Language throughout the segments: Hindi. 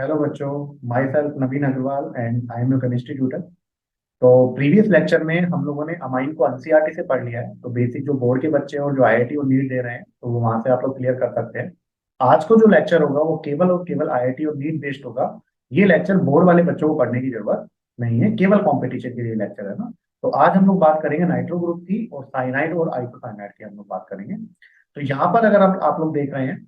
हेलो बच्चों। Myself Naveen Agarwal and I am your chemistry tutor. तो प्रीवियस लेक्चर में हम लोगों ने अमाइन को एनसीईआरटी से पढ़ लिया है। तो बेसिक जो बोर्ड के बच्चे हैं और जो आईआईटी और नीट दे रहे हैं तो वो वहां से आप लोग क्लियर कर सकते हैं। आज को जो लेक्चर होगा वो केवल और केवल आईआईटी और नीट बेस्ड होगा। ये लेक्चर बोर्ड वाले बच्चों को पढ़ने की जरूरत नहीं है, केवल कॉम्पिटिशन के लिए लेक्चर है ना। तो आज हम लोग बात करेंगे नाइट्रो ग्रुप की और साइनाइड और आइसोसाइनाइड की हम लोग बात करेंगे। तो यहाँ पर अगर आप लोग देख रहे हैं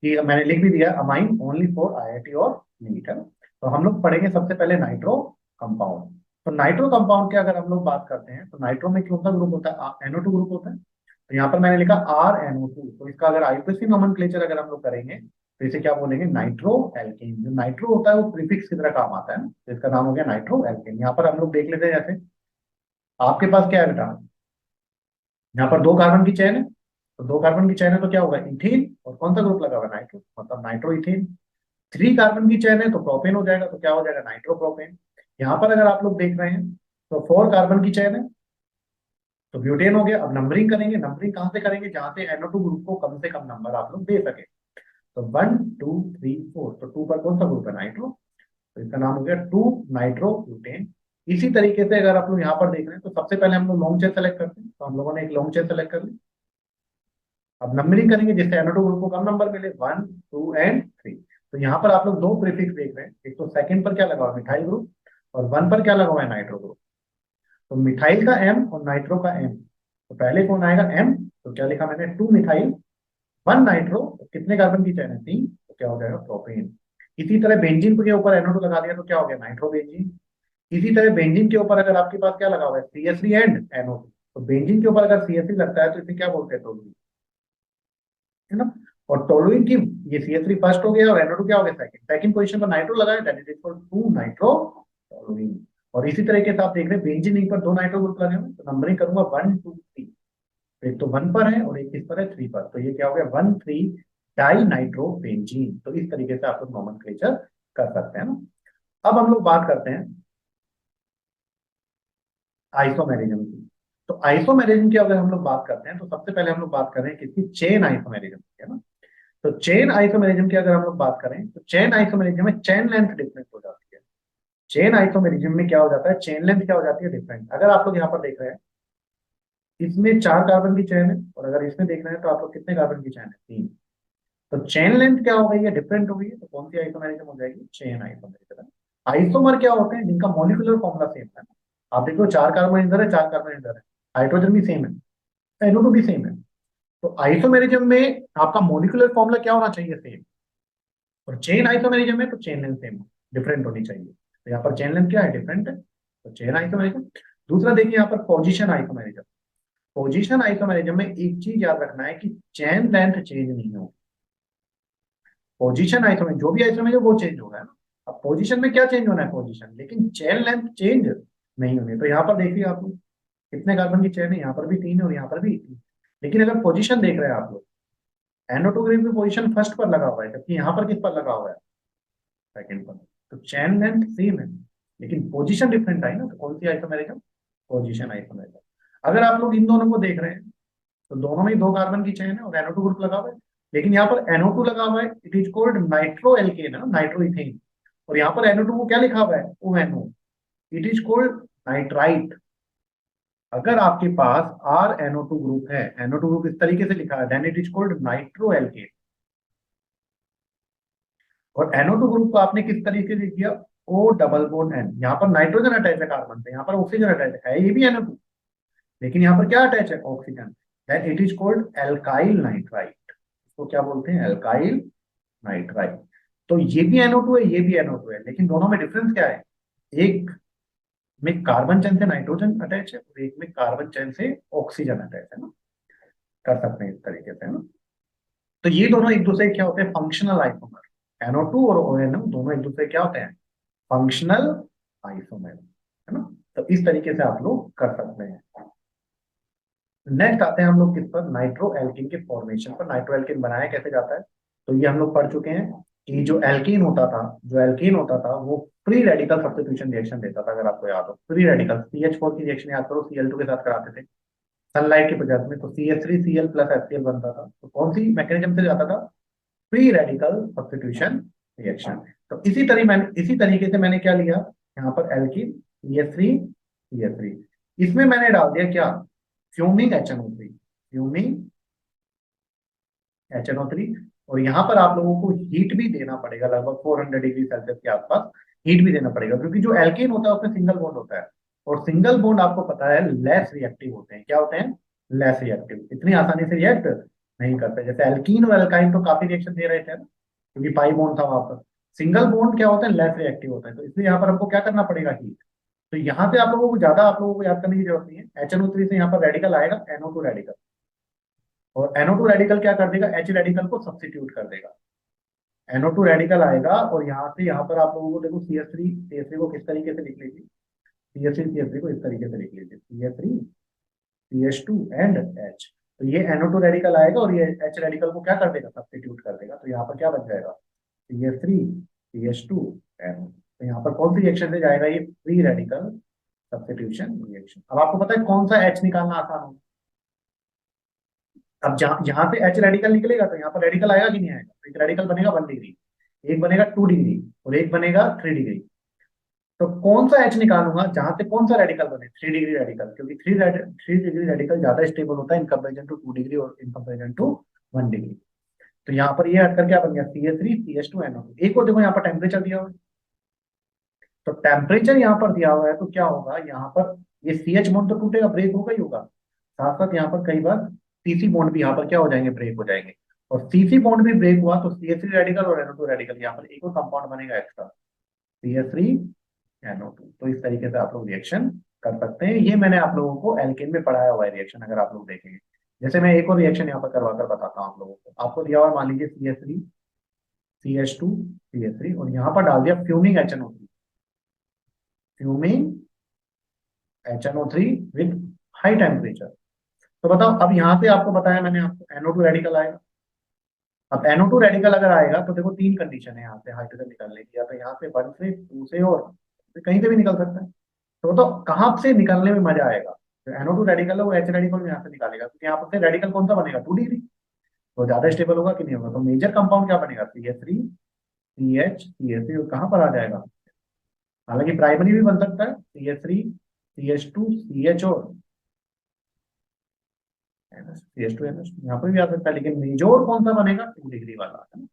कि मैंने लिख भी दिया अमाइन ओनली फॉर आईआईटी और नीट है। तो हम लोग पढ़ेंगे सबसे पहले नाइट्रो कंपाउंड। तो नाइट्रो कंपाउंड की अगर हम लोग बात करते हैं तो नाइट्रो में कौन सा ग्रुप होता है? NO2 ग्रुप होता है। तो यहाँ पर मैंने लिखा RNO2। तो इसका अगर आईपीसी नोमेनक्लेचर अगर हम लोग करेंगे तो इसे क्या बोलेंगे? Nitro alkene. जो नाइट्रो होता है वो प्रीफिक्स की तरह काम आता है ना, तो इसका नाम हो गया नाइट्रो एल्केन। यहाँ पर हम लोग देख लेते हैं, जैसे आपके पास क्या है बेटा, यहाँ पर दो कार्बन की चेन है। तो दो कार्बन की चेन है तो क्या होगा? इथेन। और कौन सा ग्रुप लगा हुआ है? नाइट्रो, मतलब नाइट्रो इथेन। थ्री कार्बन की चेन है तो प्रोपेन हो जाएगा, तो क्या हो जाएगा? नाइट्रोप्रोपेन। यहाँ पर अगर आप लोग देख रहे हैं तो फोर कार्बन की चेन है तो ब्यूटेन हो गया। अब नंबरिंग करेंगे, नंबरिंग कहाँ से करेंगे? जहां से NO2 ग्रुप को कम से कम नंबर आप लोग दे सके। तो 1 2 3 4, तो टू पर कौन सा ग्रुप है? नाइट्रो। तो इसका नाम हो गया 2 नाइट्रो ब्यूटेन। इसी तरीके से अगर आप लोग यहाँ पर देख रहे हैं तो सबसे पहले हम लोग लॉन्ग चेन सेलेक्ट करते हैं। तो हम लोगों ने एक लॉन्ग चेन सेलेक्ट कर ली। अब नंबरिंग करेंगे जिससे NO2 ग्रुप को कम नंबर मिले, 1 2 एंड 3। तो यहाँ पर आप लोग दो प्रीफिक्स देख रहे हैं, एक तो सेकंड पर क्या लगा हुआ है? Methyl group. और वन पर क्या लगा हुआ है? Nitro group. तो मिथाइल का M और नाइट्रो का M, तो पहले कौन आएगा? M। तो क्या लिखा मैंने? 2 मिथाइल 1 नाइट्रो। तो कितने कार्बन की चेन है? 3। तो क्या हो जाएगा? प्रोपेन। इसी तरह बेंजीन के ऊपर NO2 लगा दिया तो क्या हो गया? Nitro benzene. इसी तरह बेंजीन के ऊपर अगर आपके पास क्या लगा हुआ है? CH3 and NO2। तो बेंजीन के ऊपर अगर CH3 लगता है तो इसे क्या बोलते हैं? टोलूइन, है ना। और टोलुइन की, ये CH3 फर्स्ट हो गया और NO2 क्या हो गया? सेकंड। सेकंड पोजीशन पर नाइट्रो लगाया, that is equal to nitro toluene. और इसी तरीके से आप देख रहे हैं बेंजीन पर दो नाइट्रो ग्रुप लगे हुए, तो नंबरिंग करूंगा 1 2 3। एक तो 1 पर है और एक किस पर है? 3 पर। तो ये क्या हो गया? 1 3 डाई नाइट्रो बेंजीन। तो इस तरीके से आप लोग नोमेनक्लेचर कर सकते हैं ना। अब हम लोग बात करते हैं आइसोमेरिज्म की। तो आइसोमेरिज्म की अगर हम लोग बात करते हैं तो सबसे पहले हम लोग बात कर रहे हैं किसकी? चेन आइसोमेरिज्म की, है ना। तो चेन आइसोमेरिज्म की अगर हम लोग बात करें तो चेन आइसोमेरिज्म में चेन लेंथ डिफरेंट हो जाती है। चेन आइसोमेरिज्म में क्या हो जाता है? चेन लेंथ क्या हो जाती है? डिफरेंट। अगर आप लोग यहाँ पर देख रहे हैं, इसमें चार कार्बन की चेन है और अगर इसमें देख रहे हैं तो आप लोग कितने कार्बन की चेन है? 3। तो चेन लेंथ क्या हो गई है? डिफरेंट हो गई है। तो कौन सी आइसोमेरिज्म हो जाएगी? Chain isomerism. आइसोमर क्या होते हैं? जिनका मॉलिक्यूलर फॉर्मूला सेम है। आप देखो, चार कार्बन इधर है, चार कार्बन इधर है, हाइड्रोजन भी सेम है, NO2 भी सेम है। तो आइसोमेरिज्म में आपका मॉलिक्यूलर फॉर्मूला क्या होना चाहिए? सेम। और चेन आइसोमेरिज्म में तो चेन लेंथ सेम, डिफरेंट होनी चाहिए। तो यहाँ पर चेन लेंथ क्या है? डिफरेंट है, तो चेन आइसोमेरिज्म। दूसरा देखिए यहाँ पर पोजीशन आइसोमेरिज्म। पोजीशन आइसोमेरिज्म में एक चीज याद रखना है कि चेन लेंथ चेंज नहीं होगी। पोजीशन आइसोमेरिज्म, जो भी आइसोमेरिज्म वो चेंज होगा, है ना। अब पोजीशन में क्या चेंज होना है? पोजीशन, लेकिन चेन लेंथ चेंज नहीं होनी। तो यहाँ पर देखिए आप लोग कितने कार्बन की चेन है? यहाँ पर भी 3 है और यहाँ पर भी 3। लेकिन अगर पोजीशन देख रहे हैं आप लोग, NO2 ग्रुप की पोजीशन फर्स्ट पर लगा हुआ है जबकि यहाँ पर किस पर लगा हुआ है? सेकंड पर। तो चैन लेंथ सेम है लेकिन पोजीशन डिफरेंट आई ना। तो कौन सी आइसोमेरिज्म? Position isomerism. अगर आप लोग इन दोनों को देख रहे हैं तो दोनों में ही दो कार्बन की चेन है और NO2 ग्रुप लगा हुआ है। लेकिन यहाँ पर NO2 लगा हुआ है, it is called nitro alkene, है ना, नाइट्रो इथेन। और यहाँ पर NO2 को क्या लिखा हुआ है? ONO। It is called nitrite. अगर आपके पास RNO2 ग्रुप है, NO2 ग्रुप इस तरीके से लिखा है, then it is called nitro alkane. और NO2 ग्रुप को आपने किस तरीके से किया? O double bond N। यहाँ पर नाइट्रोजन अटैच है कार्बन से, यहाँ पर ऑक्सीजन अटैच है, ये भी NO2, लेकिन यहाँ पर क्या अटैच है? Oxygen. That it is called alkyl nitrite. इसको क्या बोलते हैं? Alkyl nitrite. तो ये भी NO2 है, ये भी NO2 है, लेकिन दोनों में डिफरेंस क्या है? एक में कार्बन चेन से नाइट्रोजन अटैच है और एक में कार्बन चेन से ऑक्सीजन अटैच है ना। कर सकते हैं इस तरीके से, है ना। तो ये दोनों एक दूसरे के क्या होते हैं? Functional isomer. NO2 और ONO दोनों एक दूसरे क्या होते हैं? फंक्शनल आइसोमर, है ना। तो इस तरीके से आप लोग कर सकते हैं। नेक्स्ट आते हैं हम लोग किस पर? नाइट्रो एल्किन के फॉर्मेशन पर। नाइट्रो एल्किन बनाया कैसे जाता है तो ये हम लोग पढ़ चुके हैं कि जो एल्कीन होता था, जो एल्कीन होता था वो फ्री रेडिकल सब्स्टिट्यूशन रिएक्शन देता था। अगर आपको याद हो, फ्री रेडिकल CH4 की रिएक्शन याद करो, Cl2 के साथ कराते थे सनलाइट की प्रेजेंस में, तो CH3Cl प्लस HCl बनता था। तो कौन सी मैकेनिज्म से जाता था? Free radical substitution reaction. तो इसी तरीके से मैंने क्या लिया, यहाँ पर एल्कीन CH3 इसमें मैंने डाल दिया क्या, फ्यूमिंग HNO3, फ्यूमिंग HNO3। और यहाँ पर आप लोगों को हीट भी देना पड़ेगा, लगभग 400 डिग्री सेल्सियस के आसपास हीट भी देना पड़ेगा, क्योंकि जो एल्केन होता है उसमें सिंगल बॉन्ड होता है, और सिंगल बॉन्ड आपको पता है लेस रिएक्टिव होते हैं। क्या होते हैं? लेस रिएक्टिव, इतनी आसानी से रिएक्ट नहीं करते। जैसे एल्कीन और एल्काइन तो काफी रिएक्शन दे रहे थे ना, क्योंकि पाई बॉन्ड था वहां पर। सिंगल बॉन्ड क्या होता है, लेस रिएक्टिव होता है, तो इसलिए यहाँ पर हमको क्या करना पड़ेगा, हीट। तो यहाँ पे आप लोगों को याद करने की जरूरत नहीं है। HNO3 से यहाँ पर रेडिकल आएगा, NO2 रेडिकल, और NO2 रेडिकल क्या कर देगा, H रेडिकल को सब्स्टिट्यूट कर देगा। NO2 रेडिकल आएगा, और यहाँ पर आप लोगों को देखो CH3 को किस तरीके से लिख लीजिए, CH3 को इस तरीके से लिख लीजिए, CH3 CH2 एंड H। तो ये NO2 रेडिकल आएगा, और ये H रेडिकल को क्या कर देगा, सब्स्टिट्यूट कर देगा। तो यहाँ पर क्या बन जाएगा, CH3 CH2 NO। तो यहाँ पर कौन सी रिएक्शन से जाएगा, ये फ्री रेडिकल सब्स्टिट्यूशन रिएक्शन। अब आपको पता है कौन सा H निकालना आसान होगा। अब जहां यहाँ पे H रेडिकल निकलेगा तो यहाँ पर रेडिकल आएगा कि नहीं आएगा, तो एक रेडिकल बनेगा 1 डिग्री, एक बनेगा 2 डिग्री, और एक बनेगा 3 डिग्री। तो कौन सा H निकालूंगा जहां से कौन सा रेडिकल बने, 3 डिग्री रेडिकल, क्योंकि 3 डिग्री रेडिकल ज्यादा स्टेबल होता है इन कंपेरिजन टू 2 डिग्री और इन कंपेरिजन टू 1 डिग्री। तो यहाँ पर ये हटकर क्या बन गया, CH3 CH2 NO2। एक और देखो यहाँ पर टेम्परेचर दिया हुआ है, तो टेम्परेचर यहाँ पर दिया हुआ है, तो क्या होगा यहाँ पर, ये CH बॉन्ड तो टूटेगा, ब्रेक होगा ही होगा, साथ साथ यहाँ पर कई बार CC बॉन्ड भी यहाँ पर क्या हो जाएंगे, ब्रेक हो जाएंगे। और CC बॉन्ड भी ब्रेक हुआ तो CH3 रेडिकल और NO2 रेडिकल, यहाँ पर एक और कंपाउंड बनेगा एक्स्ट्रा, CH3NO2। तो इस तरीके से आप लोग रिएक्शन कर सकते हैं। ये मैंने आप लोगों को एल्केन में पढ़ाया हुआ है रिएक्शन, अगर आप लोग देखेंगे। जैसे मैं एक और रिएक्शन यहाँ पर करवा कर बताता हूँ आप लोगों को। आपको दिया हुआ मान लीजिए CH3 CH2 CH3, और यहाँ पर डाल दिया fuming HNO3, fuming HNO3 with high temperature. तो बताओ, अब यहाँ से आपको बताया मैंने आपको NO2 रेडिकल आएगा। अब NO2 रेडिकल अगर आएगा तो देखो तीन कंडीशन है यहाँ से हाइड्रोजन निकलने की, या तो यहाँ से 1 से 2 से, और कहीं से भी निकल सकता है। तो कहाँ से निकलने में मजा आएगा, जो NO2 रेडिकल है वो H रेडिकल यहाँ से निकालेगा, क्योंकि यहाँ पर रेडिकल कौन सा बनेगा, 2 डिग्री, तो ज्यादा स्टेबल होगा कि नहीं होगा। तो मेजर कंपाउंड क्या बनेगा, CH3 CH CH3, और कहाँ पर आ जाएगा, हालांकि प्राइमरी भी बन सकता है, CH3 CH2 CH और CH2 NH, यहाँ पर भी आ सकता है, लेकिन मेजोर कौन सा बनेगा, 2 डिग्री वाला है ना,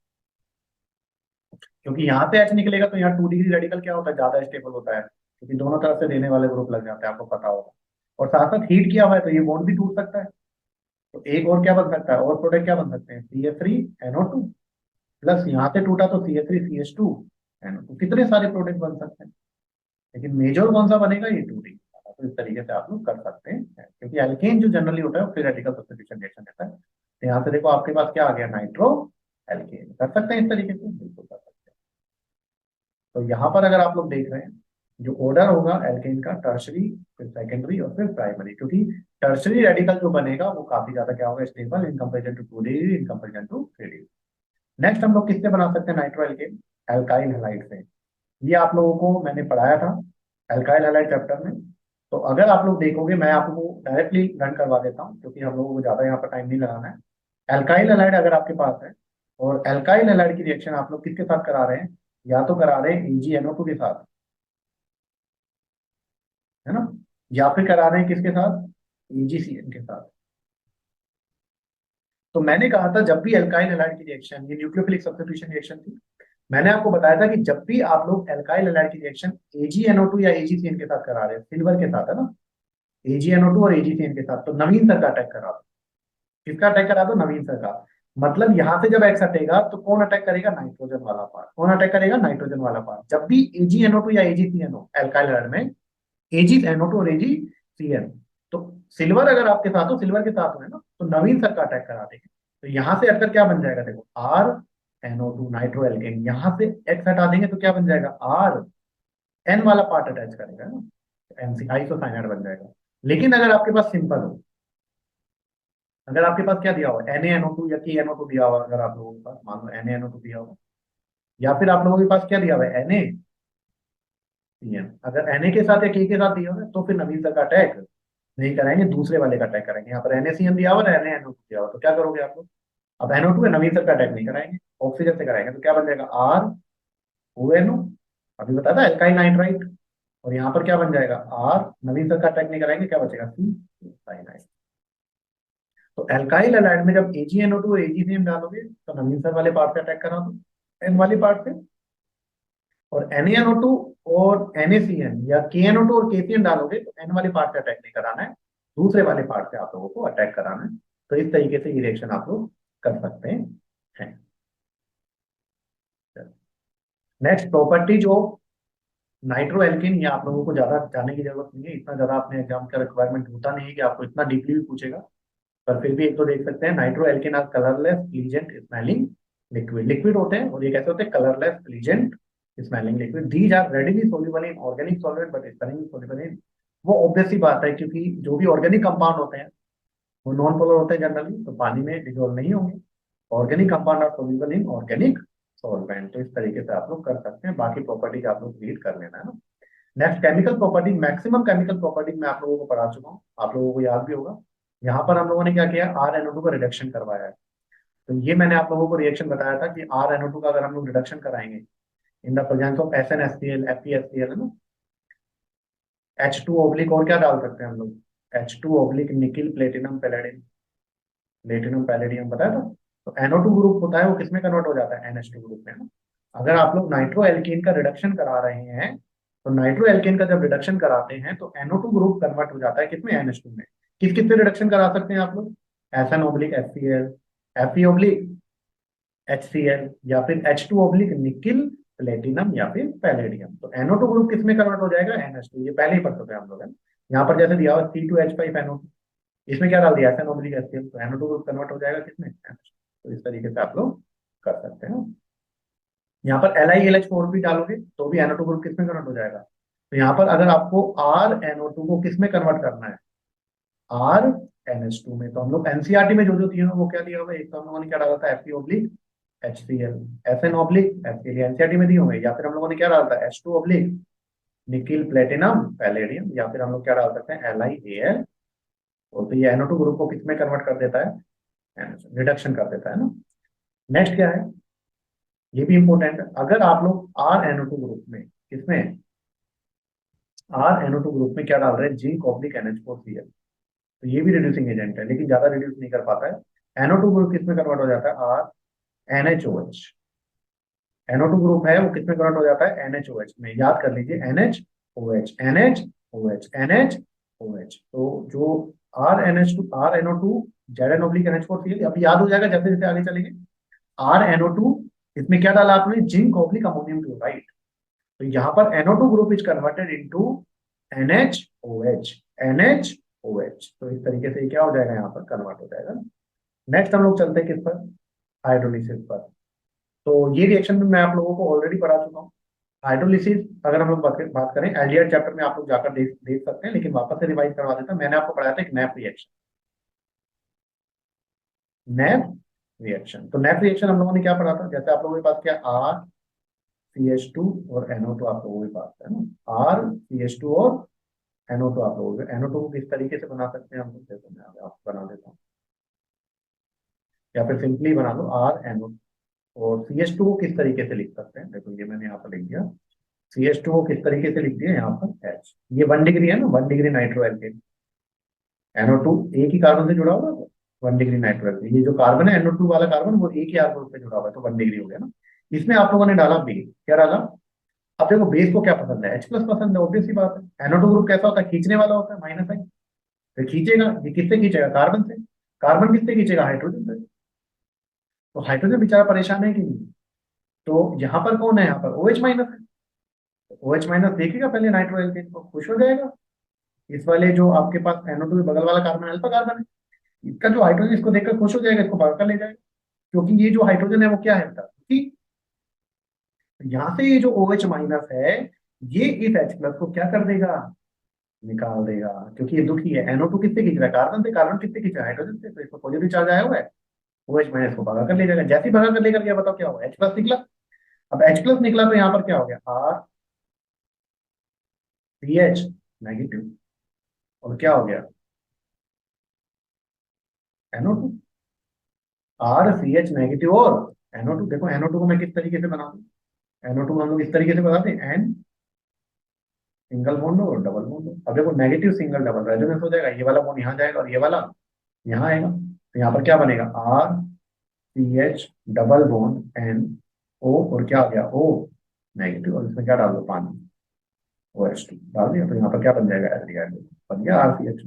क्योंकि यहाँ से H निकलेगा तो यहाँ 2 डिग्री रेडिकल क्या होता है, ज्यादा स्टेबल होता है, क्योंकि दोनों तरफ से देने वाले ग्रुप लग जाते हैं, आपको पता होगा। और साथ साथ हीट किया हुआ है तो ये बॉन्ड भी टूट सकता है। तो एक और क्या बन सकता है, और प्रोडक्ट क्या बन सकते हैं, CH3NO2 प्लस यहाँ से टूटा तो CH3 CH2 NO2, कितने सारे प्रोडक्ट बन सकते हैं। लेकिन मेजर कौन सा बनेगा, ये 2 डिग्री। तो इस तरीके से आप लोग कर सकते हैं, क्योंकि एल्केन जो जनरली होता है वो फ्री रेडिकल सब्स्टिट्यूशन रिएक्शन देता है। तो यहाँ से देखो आपके पास क्या आ गया, नाइट्रो एल्केन। कर सकते हैं इस तरीके से, बिल्कुल कर सकते हैं। तो यहाँ पर अगर आप लोग देख रहे हैं, जो ऑर्डर होगा एल्केन का, टर्शरी, फिर सेकेंडरी, और फिर प्राइमरी, क्योंकि टर्शरी रेडिकल जो बनेगा वो काफी ज्यादा क्या होगा, stable in comparison to 2 degree, in comparison to 3 degree. Next हम लोग किससे बना सकते हैं नाइट्रो एल्केन, एल्काइल हैलाइड से। ये आप लोगों को मैंने पढ़ाया था एल्काइल हैलाइड चैप्टर में। तो अगर आप लोग देखोगे, मैं आपको डायरेक्टली रन करवा देता हूँ, क्योंकि हम लोगों को ज्यादा यहाँ पर टाइम नहीं लगाना है। एल्काइल हैलाइड अगर आपके पास है, और एल्काइल हैलाइड की रिएक्शन आप लोग किसके साथ करा रहे हैं, या तो करा रहे हैं AgNO2 के साथ, है ना, या फिर करा रहे हैं किसके साथ, AgCN के साथ। तो मैंने कहा था जब भी एल्काइल हैलाइड की रिएक्शन, ये न्यूक्लियोफिलिक सब्स्टिट्यूशन रिएक्शन थी, मैंने आपको बताया था कि जब भी आप लोग एल्काइल हैलाइड की रिएक्शन AgNO2 या AgCN के साथ करा रहे हैं, सिल्वर के साथ, है ना, AgNO2 और AgCN के साथ, तो नवीन सर का अटैक करा दो। किसका अटैक करा दो, नवीन सर का। मतलब यहाँ से जब एक्स हटेगा तो कौन अटैक करेगा, नाइट्रोजन वाला पार्ट। कौन अटैक करेगा, नाइट्रोजन वाला पार्ट। जब भी AgNO2 या AgCN हो एल्काइल हैलाइड में, AgNO2 और AgCN, तो सिल्वर अगर आपके साथ हो, सिल्वर के साथ हो, है ना, तो नवीन सर का अटैक करा देंगे। तो यहाँ से हटकर क्या बन जाएगा, देखो RNO2 नाइट्रो एल्केन, यहाँ से एक्स हटा देंगे तो क्या बन जाएगा, RN वाला पार्ट अटैच करेगा, है ना, MC आइसोसाइनाइड बन जाएगा। लेकिन अगर आपके पास सिंपल हो, अगर आपके पास क्या दिया हुआ है, NaNO2 या KNO2 दिया हुआ, अगर आप लोगों के पास मान लो NaNO2 दिया हुआ, या फिर आप लोगों के पास क्या दिया हुआ है, NaCN, अगर Na के साथ या K के साथ दिया हुआ है तो फिर नवीन सर का अटैक नहीं कराएंगे, दूसरे वाले का अटैक करेंगे। यहाँ पर NaCN दिया हुआ है, NaNO2 दिया हुआ, तो क्या करोगे आप लोग, अब NO2 है, नवीन सर का अटैक नहीं कराएंगे, ऑक्सीजन से कराएंगे। तो क्या बन जाएगा, ONO, अभी बताया था एल्काइल नाइट्राइट। और यहाँ पर क्या बन जाएगा, आर, नवीन सर का अटैक नहीं कराएंगे, क्या बचेगा, सी साइनाइड। तो एल्काइल हैलाइड में जब AgNO2 और AgCN डालोगे तो नवीन सर वाले पार्ट से अटैक करा दो, एन वाले पार्ट से। और NaNO2 और NaCN या KNO2 और KCN डालोगे तो एन वाले पार्ट से अटैक नहीं कराना है, दूसरे वाले पार्ट से आप लोगों को अटैक कराना है। तो इस तरीके से ये रिएक्शन आप लोग कर सकते हैं। नेक्स्ट प्रॉपर्टी जो नाइट्रो एल्किन, ये आप लोगों को ज्यादा जाने की जरूरत नहीं है, इतना ज्यादा अपने एग्जाम का रिक्वायरमेंट होता नहीं है कि आपको इतना डीपली भी पूछेगा। पर फिर भी एक तो देख सकते हैं, nitro alkane are colourless pleasant smelling liquid, liquid होते हैं, और ये कैसे होते हैं, colourless pleasant smelling liquid. These are readily soluble in organic solvent but sparingly soluble in, वो ऑब्वियस सी बात है क्योंकि जो भी ऑर्गेनिक कंपाउंड होते हैं वो नॉन पोलर होते हैं जनरली, तो पानी में डिजोल्व नहीं होंगे। Organic compound are soluble in organic solvent. तो इस तरीके से आप लोग कर सकते हैं, बाकी प्रॉपर्टीज आप लोग रीड कर लेना है ना। Next chemical property, maximum chemical property मैं आप लोगों को पढ़ा चुका हूँ, आप लोगों को याद भी होगा। यहाँ पर हम लोगों ने क्या किया, RNO2 का रिडक्शन करवाया है। तो ये मैंने आप लोगों को रिएक्शन बताया था कि RNO2 का अगर हम लोग रिडक्शन कराएंगे in the presence of SnHCl, FeHCl, है ना, H2 ऑब्लिक, और क्या डाल सकते हैं हम लोग, H2 oblique nickel platinum palladium, platinum palladium बताया था। तो NO2 ग्रुप होता है वो किसमें कन्वर्ट हो जाता है, NH2 ग्रुप में ना। अगर आप लोग नाइट्रो एल्कीन का रिडक्शन करा रहे हैं तो नाइट्रो एल्कीन का जब रिडक्शन कराते हैं तो NO2 ग्रुप कन्वर्ट हो जाता है किसमें, NH2 में। किस किस से रिडक्शन करा सकते हैं आप लोग, SN oblique HCl, Fe oblique HCl, या फिर H2 ऑब्लिक निकिल प्लेटिनम या फिर पैलेडियम। तो NO2 ग्रुप किसमें कन्वर्ट हो जाएगा, NH2, ये पहले ही पढ़ चुके हैं हम लोग, है ना। यहाँ पर जैसे दिया हुआ C2H5NO2, इसमें क्या डाल दिया, SN ऑब्लिक HCl, तो NO2 ग्रुप कन्वर्ट हो जाएगा किसमें, NH2। तो इस तरीके से आप लोग कर सकते हैं। यहाँ पर LiLH4 भी डालोगे तो भी NO2 ग्रुप किसमें कन्वर्ट हो जाएगा। तो यहाँ पर अगर आपको RNO2 को किसमें कन्वर्ट करना है, RNH2 में, तो हम लोग एनसीईआरटी में जो जो दिए हैं वो क्या दिया होगा, एक तो हम लोगों ने क्या डाला था, Fe oblique HCl, SN oblique HCl NCERT में दिए होंगे, या फिर हम लोगों ने क्या डाला था, H2 oblique nickel platinum palladium, या फिर हम लोग क्या डाल सकते हैं, LiAl। और तो ये NO2 ग्रुप को किसमें कन्वर्ट कर देता है, रिडक्शन कर देता है ना। नेक्स्ट क्या है, ये भी इंपॉर्टेंट है, अगर आप लोग RNO2 ग्रुप में, किसमें, RNO2 ग्रुप में क्या डाल रहे हैं, जिंक ऑब्लिक NH4Cl, तो ये भी रिड्यूसिंग एजेंट है लेकिन ज्यादा रिड्यूस नहीं कर पाता है। NO2 ग्रुप किसमें कन्वर्ट हो जाता है, NHOH, NO2 ग्रुप है वो किसमें कन्वर्ट हो जाता है, NHOH में, याद कर लीजिए, NHOH, NHOH, NHOH। तो जो RNO2 Zn ऑब्लिक NH4Cl, अब याद हो जाएगा जैसे जैसे आगे चलेंगे। RNO2, इसमें क्या डाला आपने, जिंक ऑब्लिक अमोनियम क्लोराइड। तो यहाँ पर NO2 group is converted into NHOH, NHOH। तो इस तरीके से क्या हो जाएगा, यहाँ पर कन्वर्ट हो जाएगा। नेक्स्ट हम लोग चलते हैं किस पर, हाइड्रोलिसिस पर। तो ये रिएक्शन में मैं आप लोगों को ऑलरेडी पढ़ा चुका हूँ। हाइड्रोलिसिस अगर हम लोग बात करें, एल्डिहाइड चैप्टर में आप लोग जाकर देख सकते हैं, लेकिन वापस से रिवाइज करवा देता हूं। मैंने आपको पढ़ाया था एक नैप रिएक्शन, नैप रिएक्शन। तो नैप रिएक्शन हम लोगों ने क्या पढ़ा था, जैसे आप लोगों के पास क्या, CH2 और NO2 आप लोगों के पास है ना, CH2 और NO2 आप लोगों के, NO2 को किस तरीके से बना सकते हैं हम लोग, देखो मैं आपको बना देता हूँ, या फिर सिंपली बना लो RNO। और CH2 को किस तरीके से लिख सकते हैं, देखो ये मैंने यहाँ पर लिख दिया, CH2 को किस तरीके से लिख दिया यहाँ पर H, ये 1 डिग्री है ना, 1 डिग्री नाइट्रो एल्केन। NO2 एक ही कार्बन से जुड़ा हुआ है, 1 डिग्री नाइट्रो एल्केन। ये जो कार्बन है NO2 वाला कार्बन, वो एक ही R ग्रुप से जुड़ा हुआ है, तो 1 डिग्री हो गया ना। इसमें आप लोगों ने डाला बेस, क्या डाला, अब देखो बेस को क्या पसंद है, H प्लस पसंद है, ऑब्वियस सी बात है। NO2 ग्रुप कैसा होता है, खींचने वाला होता है, माइनस है, तो खींचेगा, ये किससे खींचेगा, कार्बन से। कार्बन किससे खींचेगा, हाइड्रोजन से। तो हाइड्रोजन बेचारा परेशान है कि नहीं। तो यहाँ पर कौन है, यहाँ पर OH माइनस है। OH माइनस देखेगा पहले नाइट्रो एल्केन को, खुश हो जाएगा। इस वाले जो आपके पास NO2 के बगल वाला कार्बन अल्फा कार्बन है, इसका जो हाइड्रोजन इसको देखकर खुश हो जाएगा, इसको भाग कर ले जाएगा, क्योंकि ये जो हाइड्रोजन है वो क्या है, ठीक। यहाँ से ये जो OH माइनस है, ये इस H प्लस को क्या कर देगा, निकाल देगा, क्योंकि ये दुखी है। NO2 किससे खींच रहा है, कार्बन से, कार्बन किससे खींच रहा है, हाइड्रोजन से, तो इसको पॉजिटिव चार्ज आया हुआ है, OH माइनस को भगा कर ले जाएगा। जैसे ही भगा कर लेकर गया, बताओ क्या हुआ, H प्लस निकला। अब H प्लस निकला तो यहाँ पर क्या हो गया, RCH नेगेटिव, और क्या हो गया, NO2, RCH नेगेटिव और NO2। देखो NO2 को मैं किस तरीके से बना दूं, NO2 हम लोग इस तरीके से बताते हैं, N सिंगल बॉन्ड और डबल बॉन्ड। अब देखो नेगेटिव सिंगल डबल रेजोनेंस हो जाएगा, ये वाला बॉन्ड यहाँ जाएगा और ये वाला यहाँ आएगा, तो यहाँ पर क्या बनेगा, RCH डबल बॉन्ड NO, और क्या आ गया O नेगेटिव, और इसमें क्या डाल दो, पानी OH2 डाल दिया, तो यहाँ पर क्या बन जाएगा, एल्डिहाइड बन गया RCH।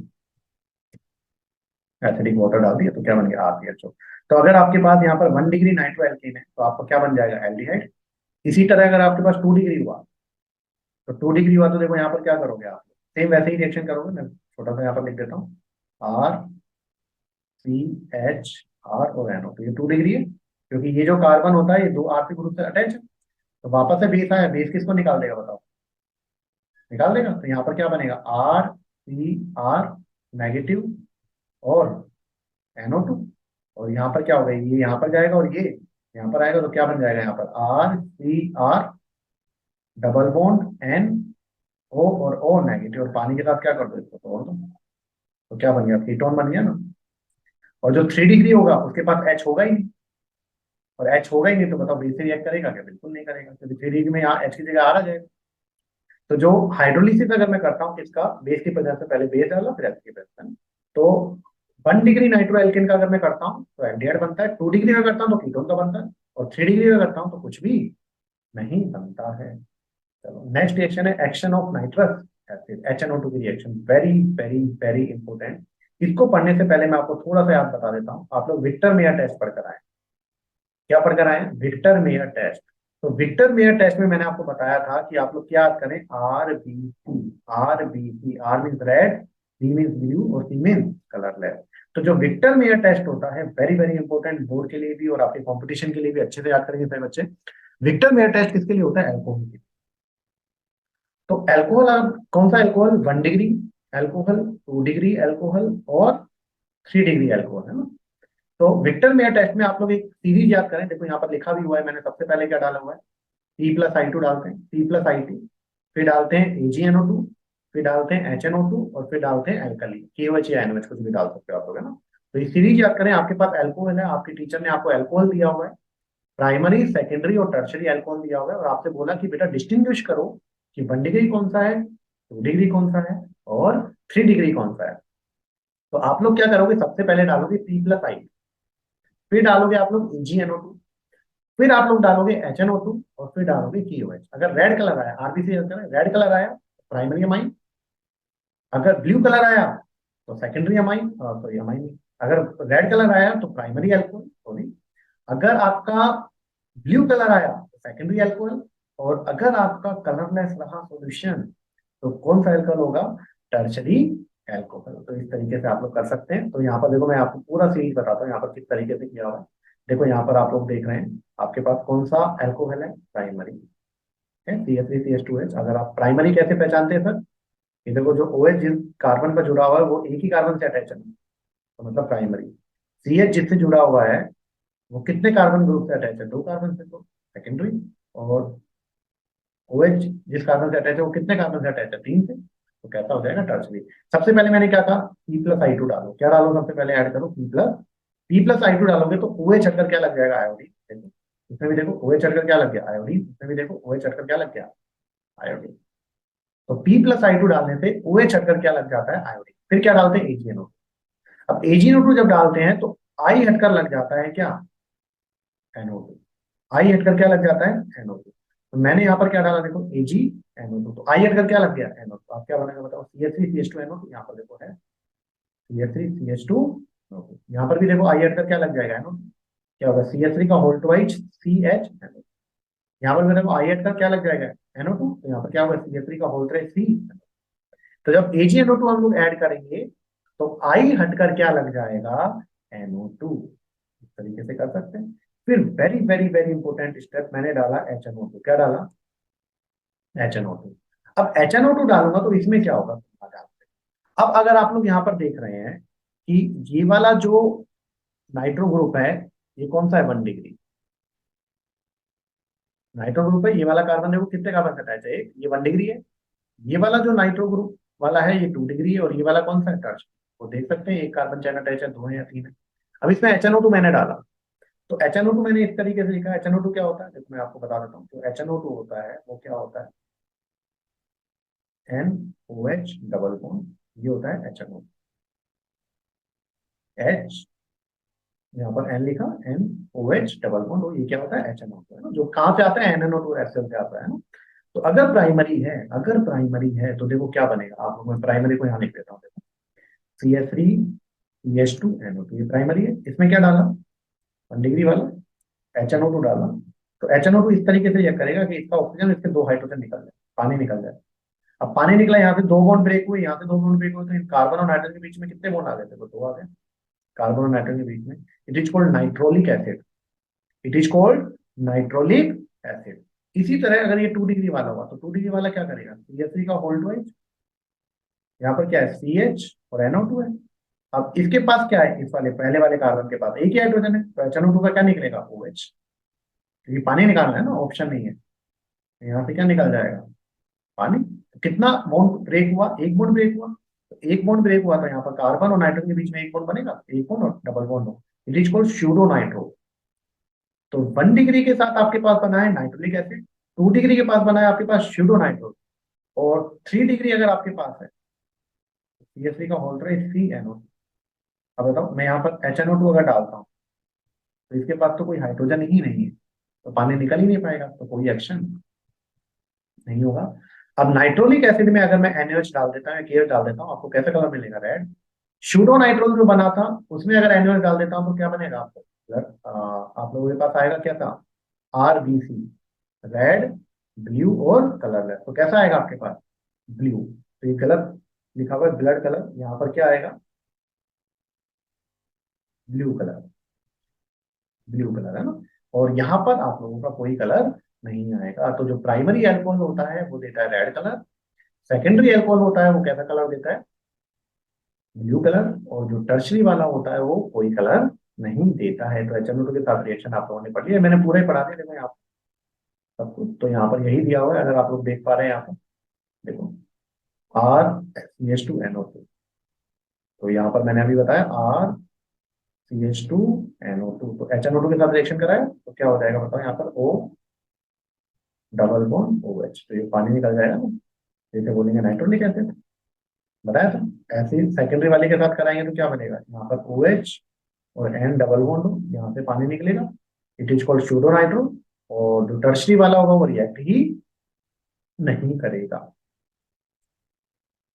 एसिडिक वाटर डाल दिया तो क्या बन गया, RCHO। तो अगर आपके पास यहाँ पर 1 डिग्री नाइट्रो एल्कीन है तो आपका क्या बन जाएगा, एल्डिहाइड। इसी तरह अगर आपके पास 2 डिग्री हुआ, तो 2 डिग्री हुआ तो देखो यहाँ पर क्या करोगे आप, सेम वैसे ही रिएक्शन करोगे। मैं छोटा सा यहाँ पर लिख देता हूँ, RCHR और NO, तो ये 2 डिग्री है, क्योंकि ये जो कार्बन होता है ये दो R ग्रुप से अटैच है। तो वापस से बेस आया, बेस किसको निकाल देगा बताओ, निकाल देगा। तो यहाँ पर क्या बनेगा, RCR नेगेटिव और NO2, और यहाँ पर क्या होगा, ये यहाँ पर जाएगा और ये यहाँ पर आएगा, तो क्या बन जाएगा यहाँ पर, RCR डबल बॉन्ड NO और O नेगेटिव, और पानी के साथ क्या कर दो, इसको तोड़ दो, तो क्या बन गया, कीटोन बन गया ना। और जो 3 डिग्री होगा उसके पास H होगा ही नहीं, और H होगा ही नहीं तो बताओ बेस से रिएक्ट करेगा क्या, बिल्कुल नहीं करेगा, क्योंकि 3 डिग्री में यहाँ H की जगह R आ जाएगा। तो जो हाइड्रोलिसिस अगर मैं करता हूँ किसका, बेस की प्रेजेंस से, पहले बेस डाला फिर H की प्रेजेंस में, तो 1 डिग्री नाइट्रो एल्केन का अगर मैं करता हूँ तो एल्डिहाइड बनता है, 2 डिग्री में करता हूँ तो कीटोन का बनता है, और 3 डिग्री में करता हूँ तो कुछ भी नहीं बनता है। चलो नेक्स्ट रिएक्शन है action of nitrous acid, HNO2 की reaction, very very very important. इसको पढ़ने से पहले मैं आपको थोड़ा सा याद बता देता हूँ, आप लोग विक्टर मेयर टेस्ट पढ़कर आए, क्या पढ़कर आए, विक्टर मेयर टेस्ट। तो विक्टर मेयर टेस्ट में मैंने आपको बताया था कि आप लोग क्या याद करें, RBC, RBC, R means red, B means blue और C मीन्स कलरलेस। तो जो विक्टर मेयर टेस्ट होता है, वेरी वेरी इंपॉर्टेंट, बोर्ड के लिए भी और आपके कॉम्पिटिशन के लिए भी अच्छे से याद करेंगे सभी बच्चे। विक्टर मेयर टेस्ट किसके लिए होता है, एल्कोहल के। तो एल्कोहल, कौन सा alcohol, 1 degree alcohol, 2 degree alcohol और 3 डिग्री एल्कोहल, है ना। तो विक्टर मेयर टेस्ट में आप लोग एक सीरीज याद करें, देखो यहाँ पर लिखा भी हुआ है, मैंने सबसे पहले क्या डाला हुआ है, P+I2 डालते हैं, P+I2, फिर डालते हैं AgNO2, फिर डालते हैं HNO2, और फिर डालते हैं एल्कली, KOH या NOH, कुछ भी डाल सकते हो आप लोग, है ना। तो ये सीरीज याद करें, आपके पास एल्कोहल है, आपके टीचर ने आपको एल्कोहल दिया हुआ है, प्राइमरी सेकेंडरी और टर्शरी एल्कोहल दिया हुआ है, और आपसे बोला कि बेटा डिस्टिंग्विश करो कि 1 डिग्री कौन सा है, 2 डिग्री कौन सा है और 3 डिग्री कौन सा है। तो आप लोग क्या करोगे, सबसे पहले डालोगे P+I, फिर डालोगे आप लोग AgNO2, फिर आप लोग डालोगे HNO2, और फिर डालोगे KOH। अगर रेड कलर आया, RBC रेड कलर आया तो प्राइमरी अमाइन, अगर ब्लू कलर आया तो सेकेंडरी अमाइन, सॉरी अमाइन, अगर रेड कलर आया तो प्राइमरी एल्कोहल, सॉरी, अगर आपका ब्लू कलर आया तो सेकेंडरी एल्कोहल, और अगर आपका कलरलेस रहा सॉल्यूशन तो कौन सा एल्कोहल होगा, टर्शरी एल्कोहल। तो इस तरीके से आप लोग कर सकते हैं। तो यहाँ पर देखो मैं आपको पूरा सीरीज बताता हूँ यहाँ पर किस तरीके से किया हुआ है। देखो यहाँ पर आप लोग देख रहे हैं, आपके पास कौन सा एल्कोहल है, प्राइमरी है, CH3CH2H। अगर आप प्राइमरी कैसे पहचानते हैं सर, ये देखो जो OH जिस कार्बन पर जुड़ा हुआ है वो एक ही कार्बन से अटैच है, तो मतलब प्राइमरी। CH जिससे जुड़ा हुआ है वो कितने कार्बन ग्रुप से अटैच है, 2 कार्बन से, तो सेकेंडरी। और OH जिस कार्बन से अटैच है वो कितने कार्बन से अटैच है, 3 से, तो कैसा हो जाएगा, टर्शरी। सबसे पहले मैंने क्या कहा, P+I2 डालो, क्या डालो सबसे पहले ऐड करो, P+I2 डालोगे तो OH हटकर क्या लग जाएगा, आयोडीन। देखो इसमें भी देखो OH हटकर क्या लग गया, आयोडीन, इसमें भी देखो OH हटकर क्या लग गया, आयोडीन। तो P+I2 डालने से OH हटकर क्या लग जाता है, आयोडीन। फिर क्या डालते हैं, AgNO। अब AgNO2 जब डालते हैं तो I हटकर लग जाता है क्या, NO2। आई हटकर क्या लग जाता है, NO2। तो मैंने यहाँ पर क्या डाला, देखो AgNO2, तो आई हटकर क्या लग गया, NO2। आप क्या बनेगा बताओ, CH3CH2NO2, यहाँ पर देखो है CH3CH2NO2, यहाँ पर भी देखो आई हटकर क्या लग जाएगा, NO2। क्या होगा, CH3 का होल ट्वाइस CH, यहाँ पर भी देखो आई हटकर क्या लग जाएगा, NO2, तो यहाँ पर क्या होगा, CH3 का होल ट्वाइस C। तो जब AgNO2 हम लोग ऐड करेंगे तो आई हटकर क्या लग जाएगा, NO2। इस तरीके से कर सकते हैं। फिर very very very important step मैंने डाला HNO2, क्या डाला, HNO2। अब HNO2 डालूंगा तो इसमें क्या होगा, अब अगर आप लोग यहाँ पर देख रहे हैं कि ये वाला जो नाइट्रो ग्रुप है ये कौन सा है, 1 डिग्री नाइट्रो ग्रुप है, ये वाला कार्बन देखो कितने कार्बन से अटैच है, एक, ये 1 डिग्री है। ये वाला जो नाइट्रो ग्रुप वाला है ये 2 डिग्री है, और ये वाला कौन सा है, टर्च, वो देख सकते हैं एक कार्बन चैन अटैच है, 2 है या 3 है। अब इसमें HNO2 मैंने डाला, तो HNO2 मैंने इस तरीके से लिखा। HNO2 क्या होता है, देखो मैं आपको बता देता हूँ। जो HNO2 होता है वो क्या होता है, NOH डबल बॉन्ड, ये होता है HNO। H, यहाँ पर N लिखा, NOH डबल बॉन्ड, और ये क्या होता है, HNO2 है ना, जो कहाँ से आता है, NNO2 HCl से आता है ना। तो अगर प्राइमरी है, अगर प्राइमरी है तो देखो क्या बनेगा, आप लोग, मैं प्राइमरी को यहाँ लिख देता हूँ। देखो CH3CH2NO2, ये प्राइमरी है। इसमें क्या डाला, 1 डिग्री वाला HNO2 डाला। तो HNO2 इस तरीके से यह करेगा कि इसका ऑक्सीजन, इसके 2 हाइड्रोजन निकल जाए, पानी निकल जाए। अब पानी निकला, यहाँ से 2 बॉन्ड ब्रेक हुए, यहाँ से 2 बॉन्ड ब्रेक हुए, तो इन कार्बन और नाइट्रोजन के बीच में कितने बॉन्ड आ गए थे, तो 2 आ गए कार्बन और नाइट्रोजन के बीच में। It is called nitrolic acid. It is called nitrolic acid. इसी तरह अगर ये 2 डिग्री वाला हुआ, तो 2 डिग्री वाला क्या करेगा, CH3 का होल्ड वाइज, यहाँ पर क्या है, CH और NO2 है। अब इसके पास क्या है, इस वाले पहले वाले कार्बन के पास एक ही हाइड्रोजन है, तो HNO2 का क्या निकलेगा, OH, क्योंकि पानी निकालना है ना, ऑप्शन नहीं है। तो यहाँ से क्या निकल जाएगा, पानी। तो कितना बॉन्ड ब्रेक हुआ, एक बॉन्ड ब्रेक हुआ। तो एक बॉन्ड ब्रेक हुआ, तो यहाँ पर कार्बन और नाइट्रोजन के बीच में एक बॉन्ड बनेगा, एक बॉन्ड और डबल बॉन्ड हो। It is called pseudo nitro. तो 1 डिग्री के साथ आपके पास बना है नाइट्रोलिक एसिड, 2 डिग्री के पास बना है आपके पास स्यूडो नाइट्रो, और 3 डिग्री अगर आपके पास है, CH3 का होल्ड है CNO। अब बताओ, मैं यहाँ पर HNO2 अगर डालता हूँ, तो इसके पास तो कोई हाइड्रोजन ही नहीं है, तो पानी निकल ही नहीं पाएगा, तो कोई एक्शन नहीं होगा। अब नाइट्रोलिक एसिड में अगर मैं NaOH डाल देता हूँ, KH डाल देता हूँ, आपको कैसा कलर मिलेगा, रेड। शूडो नाइट्रोल जो बना था, उसमें अगर NaOH डाल देता हूँ तो क्या बनेगा आपको, आप लोगों के पास आएगा क्या था, RBC, रेड, ब्लू और कलरलेस। तो कैसा आएगा आपके पास, ब्लू। तो ये गलत लिखा हुआ है, ब्लड कलर, यहाँ पर क्या आएगा, ब्लू कलर। ब्लू कलर है ना। और यहाँ पर आप लोगों का कोई कलर नहीं आएगा। तो जो प्राइमरी एल्कोहल होता है वो देता है रेड कलर, सेकेंडरी एल्कोहल होता है वो कैसा कलर देता है, ब्लू कलर, और जो टर्शरी वाला होता है वो कोई कलर नहीं देता है। तो HNO2 के साथ रिएक्शन आप लोगों ने पढ़ लिया, मैंने पूरा ही पढ़ा दिया, देखो यहाँ पर सब कुछ तो यहाँ पर यही दिया हुआ है, अगर आप लोग देख पा रहे हैं यहाँ पर, देखो RCH2NO2। तो यहाँ पर मैंने अभी बताया RCH2NO2, तो HNO2 के साथ रिएक्शन कराया तो क्या हो जाएगा बताओ, यहाँ पर O डबल बॉन्ड OH, तो ये पानी निकल जाएगा ना, जैसे बोलेंगे नाइट्रोलिक एसिड, बताया था। ऐसे ही सेकेंडरी वाले के साथ कराएंगे तो क्या बनेगा, यहाँ पर OH और N डबल बॉन्ड हो, यहाँ से पानी निकलेगा, it is called pseudo nitro. और जो टर्शरी वाला होगा वो रिएक्ट ही नहीं करेगा।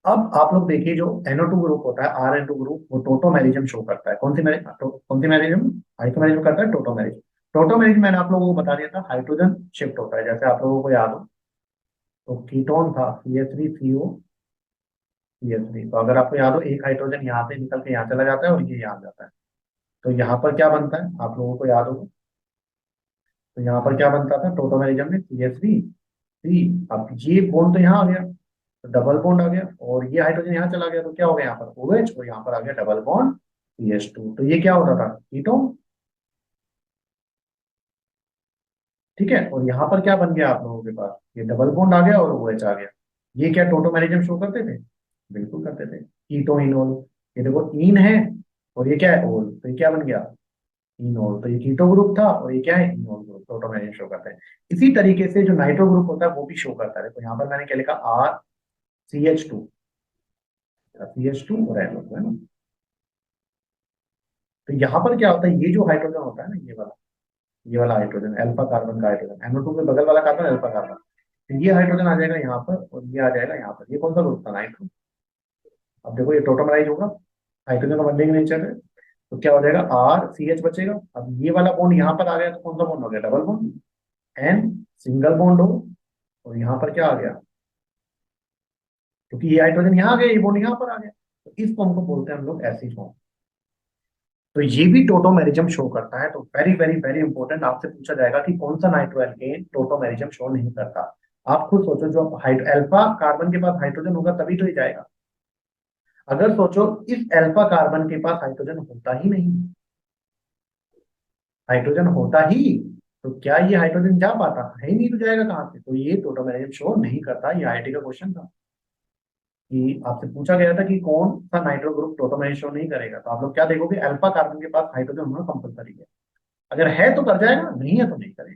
अब आप लोग देखिए, जो NO2 ग्रुप होता है, RN2 ग्रुप, वो टोटोमेरिज्म शो करता है। कौन सी मैरिज्म, आइसोमेरिज्म करता है, टोटोमेरिज्म। टोटोमेरिज्म मैंने आप लोगों को बता दिया था, हाइड्रोजन शिफ्ट होता है, जैसे आप लोगों को याद हो, तो कीटोन था CH3CO, CH3, तो अगर आपको याद हो, एक हाइड्रोजन यहाँ से निकल के यहाँ चला जाता है और ये यहाँ जाता है, तो यहाँ पर क्या बनता है, आप लोगों को याद होगा, तो यहाँ पर क्या बनता था टोटोमेरिज्म में, CH3C। अब ये बॉन्ड तो यहाँ आ गया, तो डबल बॉन्ड आ गया, और ये हाइड्रोजन यहाँ चला गया, तो क्या हो गया यहाँ पर OH, और यहाँ पर आ गया डबल बॉन्ड CH2। तो ये क्या होता था, कीटोन। ठीक है, और यहाँ पर क्या बन गया आप लोगों के पास, ये डबल बॉन्ड आ गया और OH आ गया। ये क्या टोटोमेरिज्म शो करते थे, बिल्कुल करते थे। कीटो इनोल, ये देखो इन है, और ये क्या है, ओल, तो ये क्या बन गया, इनोल। तो ये कीटो ग्रुप था, और ये क्या है, इनोल ग्रुप, तो ऑटोमेटिक शो करता है। इसी तरीके से जो नाइट्रो ग्रुप होता है वो भी शो करता है। तो यहाँ पर मैंने क्या लिखा, RCH2 और NO2 है ना। तो यहाँ पर क्या होता है, ये जो हाइड्रोजन होता है ना, ये वाला हाइड्रोजन, अल्फा कार्बन का हाइड्रोजन, NO2 के बगल वाला कार्बन अल्फा कार्बन, तो ये हाइड्रोजन आ जाएगा यहाँ पर, और ये आ जाएगा यहाँ पर। ये कौन सा ग्रुप था, नाइट्रो। अब देखो ये टोटोमराइज होगा, हाइड्रोजन का बंधेंगे नेचर है, तो क्या हो जाएगा, RCH बचेगा। अब ये वाला बॉन्ड यहाँ पर आ गया, तो कौन सा बॉन्ड हो गया, double bond. N single bond हो, और यहाँ पर क्या आ गया, क्योंकि ये हाइड्रोजन यहाँ आ गया, ये बॉन्ड यहाँ पर आ गया, तो इस फॉर्म को बोलते हैं हम लोग एसिड फॉर्म। तो ये भी टोटोमेरिज्म शो करता है। तो वेरी वेरी वेरी इंपॉर्टेंट, आपसे पूछा जाएगा कि कौन सा नाइट्रो एल्केन टोटोमेरिज्म शो नहीं करता। आप खुद सोचो, जो अल्फा कार्बन के पास हाइड्रोजन होगा तभी तो ये जाएगा। अगर सोचो, इस अल्फा कार्बन के पास हाइड्रोजन होता ही नहीं, हाइड्रोजन होता ही, तो क्या ये हाइड्रोजन जा पाता है ही नहीं, तो जाएगा कहाँ से। तो ये टोटोमेरिज्म शो नहीं करता। ये IIT का क्वेश्चन था, कि आपसे पूछा गया था कि कौन सा नाइट्रो ग्रुप टोटोमेरिज्म शो नहीं करेगा, तो आप लोग क्या देखोगे, अल्फा कार्बन के पास हाइड्रोजन होना कंपलसरी है। अगर है तो कर जाएगा, नहीं है तो नहीं करेगा।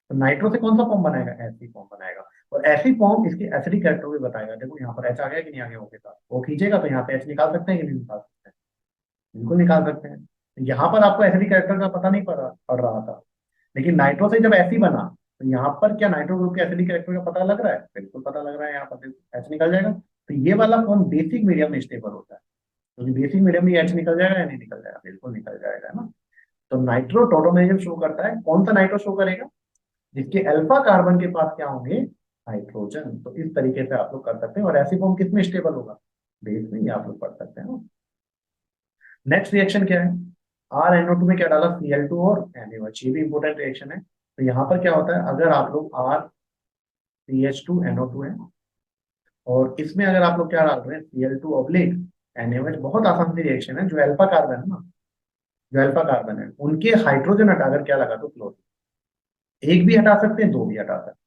तो नाइट्रो से कौन सा फॉर्म बनाएगा, ऐसी फॉर्म बनाएगा। और ऐसी फॉर्म इसकी एसिडिक कैरेक्टर भी बताएगा। देखो यहाँ पर एच आ गया कि नहीं आ गया, ओके साथ वो खींचेगा तो यहाँ पे एच निकाल सकते हैं कि नहीं निकाल सकते हैं, बिल्कुल निकाल सकते हैं। यहाँ पर आपको एसिडिक कैरेक्टर का पता नहीं पड़ रहा था, लेकिन नाइट्रो से जब ऐसी बना तो यहाँ पर क्या नाइट्रो ग्रुप के एसिडिक कैरेक्टर का पता लग रहा है, बिल्कुल पता लग रहा है। यहाँ पर एच निकल जाएगा। तो ये वाला फॉर्म बेसिक मीडियम में स्टेबल होता है, क्योंकि बेसिक मीडियम में एच निकल जाएगा या नहीं निकल जाएगा, बिल्कुल निकल जाएगा, है ना। तो नाइट्रो टोटोमेरिज्म शो करता है, कौन सा नाइट्रो शो करेगा, जिसके अल्फा कार्बन के पास क्या होंगे, हाइड्रोजन। तो इस तरीके से आप लोग कर सकते हैं। और ऐसी फॉर्म किस में स्टेबल होगा, बेस में, ये आप लोग पढ़ सकते हैं ना। नेक्स्ट रिएक्शन क्या है, आर एनओ टू में क्या डाला, Cl2 और NaOH, ये भी इंपॉर्टेंट रिएक्शन है। तो यहाँ पर क्या होता है, अगर आप लोग आर CH2NO2 है, और इसमें अगर आप लोग क्या डाल रहे हैं, Cl2 ऑब्लिक NaOH, बहुत आसान सी रिएक्शन है। जो अल्फा कार्बन है ना, जो अल्फा कार्बन है उनके हाइड्रोजन हटाकर क्या लगा दो, क्लोरीन। एक भी हटा सकते हैं, दो भी हटा सकते हैं।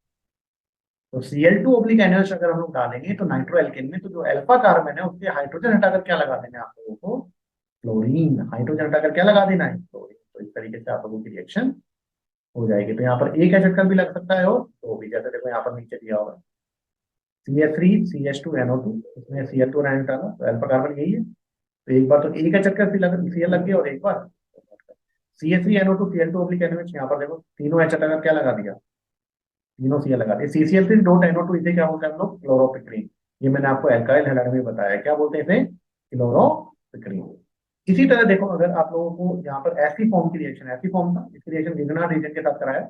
तो Cl2 ऑब्लिक NaOH अगर हम लोग डालेंगे तो नाइट्रो एल्केन में, तो जो अल्फा कार्बन है उसके हाइड्रोजन हटाकर क्या लगा देना है आप लोगों को, क्लोरीन। हाइड्रोजन हटाकर क्या लगा देना है, क्लोरीन। तो इस तरीके से आप लोगों की रिएक्शन हो जाएगी। तो यहाँ पर एक एच भी लग सकता है और दो भी, जैसे देखो यहाँ पर नीचे दिया होगा CH3CH2NO2, इसमें Cl2 और डाला तो अल्फा कार्बन यही है। तो एक बार तो एक एच Cl लग गया, और एक बार CH3NO2 Cl2 ऑब्लिक NaOH, यहाँ पर देखो तीनों एच क्या लगा दिया, तीनों Cl लगा दिया। CCl3.NO2, इसे क्या बोलते हैं हम लोग, क्लोरोपिक्रीन। ये मैंने आपको एल्काइल हैलाइड में बताया, क्या बोलते हैं इसे, क्लोरोपिक्रीन। इसी तरह देखो, अगर आप लोगों को यहाँ पर ऐसी फॉर्म की रिएक्शन, ऐसी फॉर्म था, इसकी रिएक्शन गिगनार्ड रीजन के साथ कराया,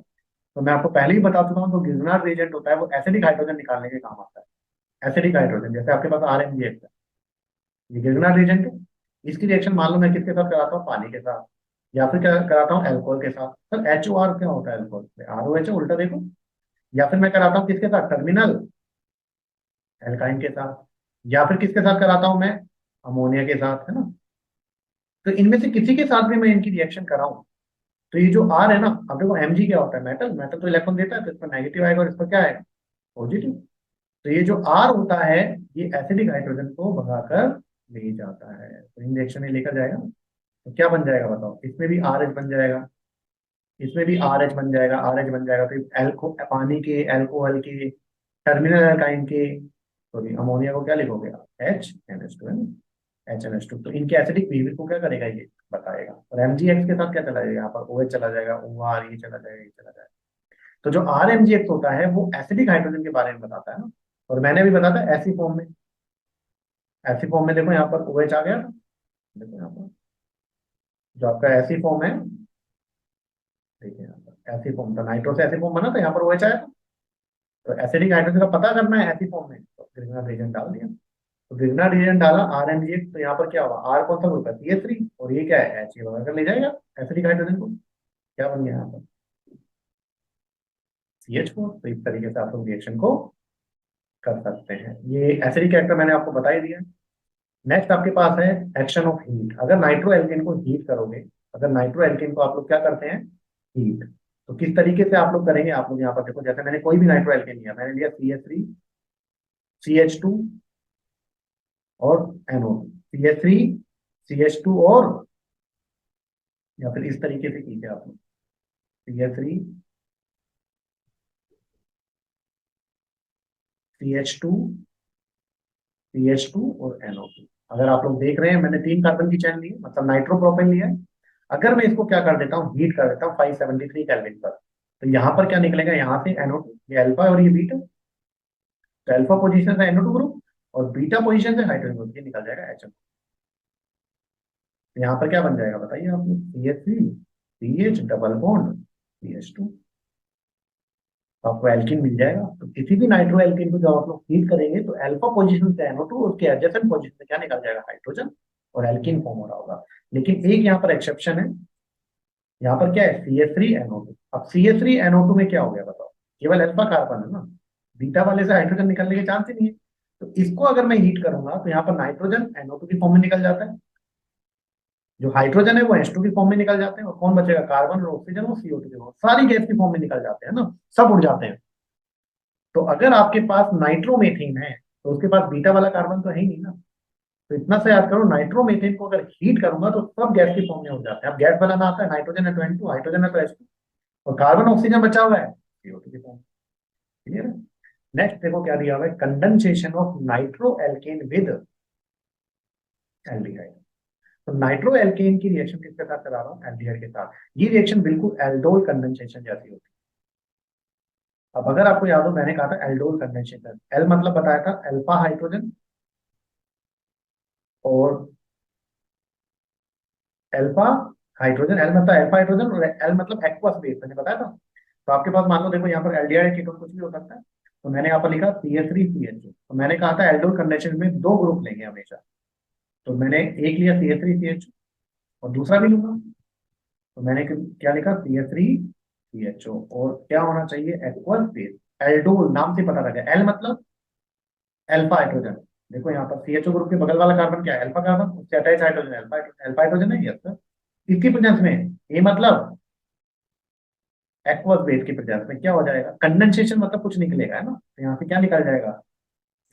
तो मैं आपको पहले ही बता चुका हूँ। तो गिगनार्ड रिएजेंट होता है वो एसिडिक हाइड्रोजन निकालने के काम आता है। एसिडिक हाइड्रोजन, जैसे आपके पास RMgX है, ये गिगनार्ड रिएजेंट है। इसकी रिएक्शन मान लो मैं किसके साथ कराता हूँ, पानी के साथ, या फिर क्या कराता हूँ, एल्कोहल के साथ। सर HOR क्या होता है, एल्कोहल ROH है, उल्टा देखो। या फिर मैं कराता हूँ किसके साथ, टर्मिनल एल्काइन के साथ। या फिर किसके साथ कराता हूँ मैं, अमोनिया के साथ, है ना। तो इनमें से किसी के साथ भी मैं इनकी रिएक्शन कराऊं, तो ये जो R है ना, अब देखो Mg क्या होता है, मेटल। मेटल तो इलेक्ट्रॉन देता है, तो इस पर नेगेटिव आएगा और इस पर क्या आएगा, पॉजिटिव। तो ये जो R होता है, ये एसिडिक हाइड्रोजन को भगाकर ले जाता है। तो इन रिएक्शन में लेकर जाएगा, तो क्या बन जाएगा बताओ, इसमें भी RH बन जाएगा, इसमें भी RH बन जाएगा, RH बन जाएगा। तो एल्को पानी के, एल्कोहल के, टर्मिनल एल्काइन के, सॉरी अमोनिया को क्या लिखोगे आप, HNH2, है ना, HNH2। तो इनके एसिडिक बिहेवियर को क्या करेगा, ये बताएगा। और MgX के साथ क्या चला जाएगा, यहाँ पर OH चला जाएगा, OR ये चला जाएगा, ये चला जाएगा। तो जो RMgX होता है वो एसिडिक हाइड्रोजन के बारे में बताता है ना। और मैंने भी बताया ऐसी फॉर्म में, ऐसी फॉर्म में देखो यहाँ पर OH आ गया था। देखो यहाँ पर जो आपका ऐसी फॉर्म है, देखिए यहाँ पर ऐसी फॉर्म था, नाइट्रो से ऐसी फॉर्म बना था, यहाँ पर OH आया था। तो एसिडिक हाइड्रोजन का पता करना है ऐसी फॉर्म में, तो ग्रिग्नार्ड रिएजेंट डाल दिया। तो ग्रिग्नार्ड रिएजेंट डाला RMgX, तो यहाँ पर क्या होगा, R कौन सा ग्रुप है, CH3, और ये क्या है, H, ये बना कर ले जाएगा एसिडिक हाइड्रोजन को। क्या बन गया यहाँ पर, CH4। तो इस तरीके से आप लोग रिएक्शन को कर सकते हैं। ये एसिडिक कैरेक्टर मैंने आपको बता ही दिया। नेक्स्ट आपके पास है एक्शन ऑफ हीट। अगर नाइट्रो एल्केन को हीट करोगे, अगर नाइट्रो एल्केन को आप लोग क्या करते हैं, हीट, तो किस तरीके से आप लोग करेंगे, आप लोग यहाँ पर देखो, जैसे मैंने कोई भी नाइट्रो एल्केन लिया, मैंने लिया CH3, CH2 और NO2, CH3, CH2 और, या फिर इस तरीके से कीजिए आप लोग, CH3, CH2, CH2 और NO2। अगर आप लोग देख रहे हैं, मैंने 3 कार्बन की चैन ली है, मतलब नाइट्रोप्रोपेन लिया है। अगर मैं इसको क्या कर देता हूँ, हीट कर देता हूँ 573 केल्विन पर, तो यहाँ पर क्या निकलेगा, यहाँ से NO2, ये अल्फा और ये बीटा। तो अल्फा पोजीशन से NO2 ग्रुप, और बीटा पोजीशन से हाइड्रोजन ग्रुप, ये निकल जाएगा HM। तो यहाँ पर क्या बन जाएगा बताइए आप लोग, CH3, CH double bond CH2। आपको एल्किन मिल जाएगा। तो किसी भी नाइट्रो एल्किन को जब आप लोग हीट करेंगे, तो अल्फा पोजीशन से NO2, उसके एडजेसेंट पोजीशन से क्या निकल जाएगा, हाइड्रोजन, और एल्किन फॉर्म हो रहा होगा। लेकिन एक यहाँ पर एक्सेप्शन है, यहाँ पर क्या है, CH3NO2। अब CH3NO2 में क्या हो गया बताओ, केवल अल्फा कार्बन है ना, बीटा वाले से हाइड्रोजन निकलने के चांस ही नहीं है। तो इसको अगर मैं हीट करूंगा, तो यहाँ पर नाइट्रोजन NO2 की फॉर्म में निकल जाता है, जो हाइड्रोजन है वो H2 की फॉर्म में निकल जाते हैं, और कौन बचेगा, कार्बन और ऑक्सीजन, वो CO2 की फॉर्म, सारी गैस की फॉर्म में निकल जाते हैं ना, सब उड़ जाते हैं। तो अगर आपके पास नाइट्रोमेथेन है, तो उसके पास बीटा वाला कार्बन तो है ही नहीं ना। तो इतना सा याद करो, नाइट्रोमीथेन को अगर हीट करूंगा तो सब गैस की फॉर्म में हो जाता है। अब गैस बनाना आता है, नाइट्रोजन है तो N2, हाइड्रोजन है तो H2, और कार्बन ऑक्सीजन बचा हुआ है CO2 की फॉर्म। क्लियर है? नेक्स्ट देखो क्या दिया हुआ है, condensation of nitro alkene with aldehyde. तो नाइट्रो एल्केन की रिएक्शन किसके साथ करा रहा हूँ, एल्डिहाइड के साथ। ये रिएक्शन बिल्कुल एल्डोल कंडेंसेशन जैसी होती है। अब अगर आपको याद हो, मैंने कहा था एल्डोल कंडेंसेशन, एल मतलब बताया था अल्फा हाइड्रोजन, और अल्फा हाइड्रोजन, एल मतलब अल्फा हाइड्रोजन, और एल मतलब एक्वस बेस, मैंने बताया था। तो आपके पास मान लो, देखो यहाँ पर एल्डिहाइड कीटोन कुछ भी हो सकता है, तो मैंने यहाँ पर लिखा CH3CH2। तो मैंने कहा था एल्डोल कंडेंसेशन में दो ग्रुप लेंगे हमेशा, तो मैंने एक लिया CH3CH2 और दूसरा भी लूंगा। तो मैंने क्या लिखा, CH3CHO, और क्या होना चाहिए, एक्वस बेस। एल्डोल नाम से पता लगा, एल मतलब अल्फा हाइड्रोजन। देखो यहाँ पर CHO ग्रुप के बगल वाला कार्बन क्या है, अल्फा कार्बन, उससे attach hydrogen alpha, alpha hydrogen है, यस सर। इसकी प्रेजेंस में ए मतलब एक्वस बेस की प्रेजेंस में क्या हो जाएगा, कंडेंसेशन मतलब कुछ निकलेगा, है ना। तो यहाँ से क्या निकल जाएगा,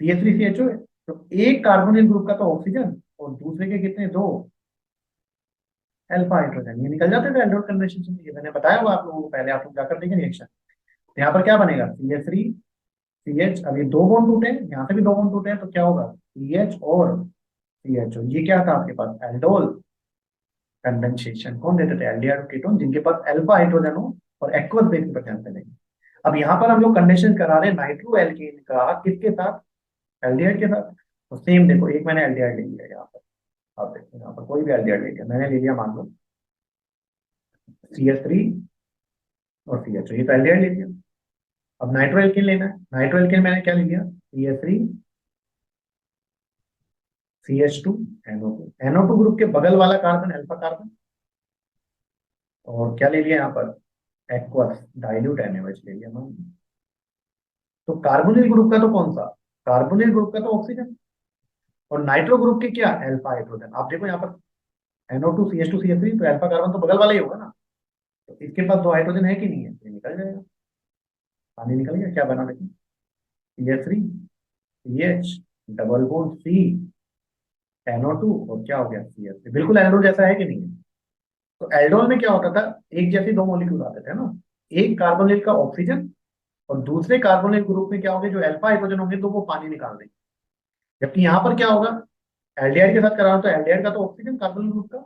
CH3CHO है। तो एक कार्बोनिल ग्रुप का तो ऑक्सीजन, और दूसरे के कितने, दो अल्फा हाइड्रोजन, ये निकल जाते थे एल्डोल कंडेंसेशन में। ये मैंने बताया हुआ आप लोगों को पहले, आप लोग जाकर देखें रिएक्शन। तो यहाँ पर क्या बनेगा, CH3CH, अब ये दो बॉन्ड टूटे, यहाँ से भी दो बॉन्ड टूटे हैं, तो क्या होगा, CH और CHO। ये क्या था आपके पास, एल्डोल कंडेंसेशन। कौन देते थे, एल्डिहाइड कीटोन जिनके पास अल्फा हाइड्रोजन हो और एक्वस बेस की प्रेजेंस में नहीं। अब यहाँ पर हम लोग कंडेंसेशन करा रहे हैं नाइट्रो एल्केन का, किसके साथ, एल्डिहाइड के साथ। तो सेम देखो, एक मैंने एल्डिहाइड ले लिया यहाँ पर, आप देखो यहाँ पर कोई भी एल्डिहाइड ले लिया, मैंने ले लिया मान लो CH3 और CHO, ये तो एल्डिहाइड ले लिया। अब नाइट्रो एल्केन लेना है, नाइट्रो एल्केन मैंने क्या ले लिया, CH3CH2 NO2, NO2 ग्रुप के बगल वाला कार्बन अल्फा कार्बन, और क्या ले लिया यहाँ पर, एक्वस डाइल्यूट NaOH ले लिया मान। तो कार्बोनिल ग्रुप का तो कौन सा, कार्बोनिल ग्रुप का तो ऑक्सीजन, और नाइट्रो ग्रुप के क्या, अल्फा हाइड्रोजन। आप देखो यहाँ पर NO2 CH2 CH3, तो अल्फा कार्बन तो बगल वाला ही होगा ना। तो इसके पास दो हाइड्रोजन है कि नहीं है, ये निकल जाएगा, पानी निकल गया। क्या बना, देखिए CH3CH डबल बॉन्ड NO2, और क्या हो गया, CH3, बिल्कुल एल्डोल जैसा है कि नहीं है। तो एल्डोल में क्या होता था, एक जैसे दो मॉलिक्यूल आते थे ना, एक कार्बोनिल का ऑक्सीजन, और दूसरे कार्बोनिल ग्रुप में क्या होंगे, जो अल्फा हाइड्रोजन होंगे तो वो पानी निकाल देंगे। जबकि यहाँ पर क्या होगा, एल्डिहाइड के साथ कराना, तो एल्डिहाइड का तो ऑक्सीजन कार्बोनिल ग्रुप का,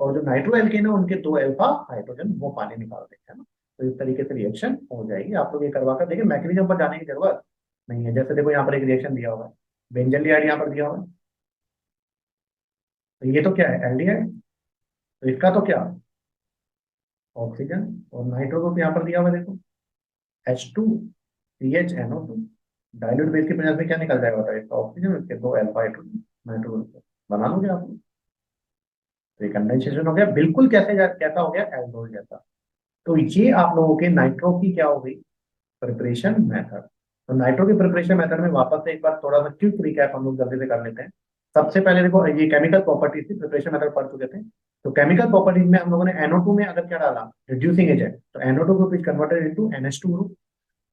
और जो नाइट्रो एल्केन है उनके दो अल्फा हाइड्रोजन वो पानी निकाल देंगे, है ना। तो इस तरीके से रिएक्शन हो जाएगी। आप लोग ये करवा कर देखिए, मैकेनिज्म पर जाने की जरूरत नहीं है। जैसे देखो यहाँ पर एक रिएक्शन दिया हुआ है, बेंजलिहाइड यहाँ पर दिया हुआ है, तो ये तो क्या है, एल्डिहाइड। तो इसका तो क्या, ऑक्सीजन, और नाइट्रो ग्रुप यहाँ पर दिया हुआ है, देखो H2CHNO2, डाइल्यूट बेस की प्रेजेंस में क्या निकल जाएगा, बताइए, इसका ऑक्सीजन, इसके दो अल्फा हाइड्रोजन, नाइट्रो ग्रुप बना लोगे आप। तो ये कंडेंसेशन हो गया, बिल्कुल कैसा हो गया, एल्डोल जैसा। तो ये आप लोगों के नाइट्रो की क्या हो गई, प्रिपरेशन मेथड। तो नाइट्रो की प्रिपरेशन मेथड में वापस से एक बार थोड़ा सा क्विक रिकैप हम लोग जल्दी से कर लेते हैं। सबसे पहले देखो, ये केमिकल प्रॉपर्टीज थी, प्रिपरेशन मेथड पढ़ चुके थे। तो केमिकल प्रॉपर्टीज में हम लोगों ने NO2 में अगर क्या डाला, रिड्यूसिंग एजेंट, तो NO2 group is converted into NH2 group.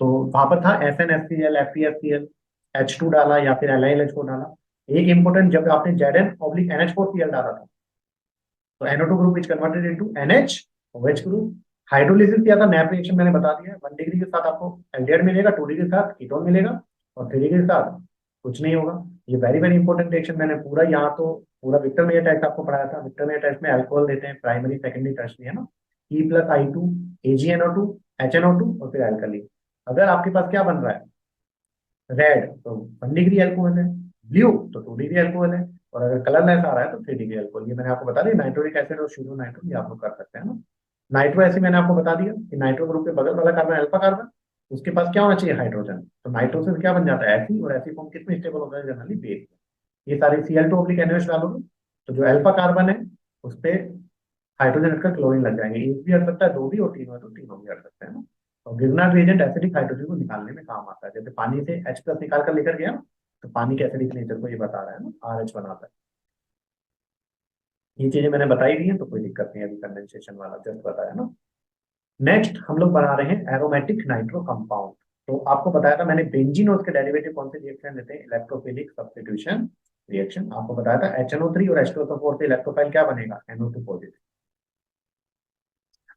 तो वहां पर था SnHCl, FeHCl, H2 डाला या फिर LiLH4 डाला। एक इंपॉर्टेंट, जब आपने Zn/NH4Cl डाला था, तो NO2 group is converted into NH group. Hydrolysis किया था, नैप रिएक्शन मैंने बता दिया, 1 डिग्री के साथ आपको एल्डिहाइड मिलेगा, 2 डिग्री के साथ कीटोन मिलेगा, और 3 डिग्री के साथ कुछ नहीं होगा। ये वेरी वेरी इंपॉर्टेंट रिएक्शन, मैंने पूरा यहाँ तो पूरा विक्टर मेयर टेस्ट आपको पढ़ाया था। विक्टर मेयर टेस्ट में अल्कोहल देते हैं, प्राइमरी सेकेंडरी टर्शरी, है ना। E+I2 AgNO2 HNO2 और फिर अल्कली। अगर आपके पास क्या बन रहा है, रेड, तो 1 डिग्री अल्कोहल है, ब्लू तो 2 डिग्री अल्कोहल है, और अगर कलरलेस आ रहा है तो 3 डिग्री अल्कोहल। ये मैंने आपको बता दिया, नाइट्रोलिक एसिड और सूडो नाइट्रो, ये आप लोग कर सकते हैं ना। नाइट्रो ऐसे मैंने आपको बता दिया कि नाइट्रो ग्रुप के बगल वाला कार्बन अल्फा कार्बन, उसके पास क्या होना चाहिए, हाइड्रोजन। तो नाइट्रो से क्या बन जाता है, ऐसी, और ऐसी फॉर्म कितनी स्टेबल होता है, जनरली बेस। ये सारी Cl2/NaOH डालोगे, तो जो अल्फा कार्बन है उस पे हाइड्रोजन हटकर क्लोरीन लग जाएंगे। एक भी हट सकता है, दो भी, और तीन हो तो तीनों भी हट सकते हैं ना। और गिरनाट रिएजेंट एसिडिक हाइड्रोजन को निकालने में काम आता है। जैसे पानी से H+ निकाल कर लेकर गया ना, तो पानी के एसिडिक नेचर को ये बता रहा है ना, RH बनाता है। ये चीजें मैंने बताई दी हैं, तो कोई दिक्कत नहीं है, अभी कंडेंसेशन वाला जस्ट बताया ना। नेक्स्ट हम लोग बना रहे हैं एरोमेटिक नाइट्रो कंपाउंड। तो आपको बताया था मैंने, बेंजीन और उसके डेरिवेटिव कौन से रिएक्शन देते हैं, इलेक्ट्रोफिलिक सब्स्टिट्यूशन रिएक्शन आपको बताया था HNO3 और H2SO4 से इलेक्ट्रोफाइल क्या बनेगा, NO2 पॉजिटिव।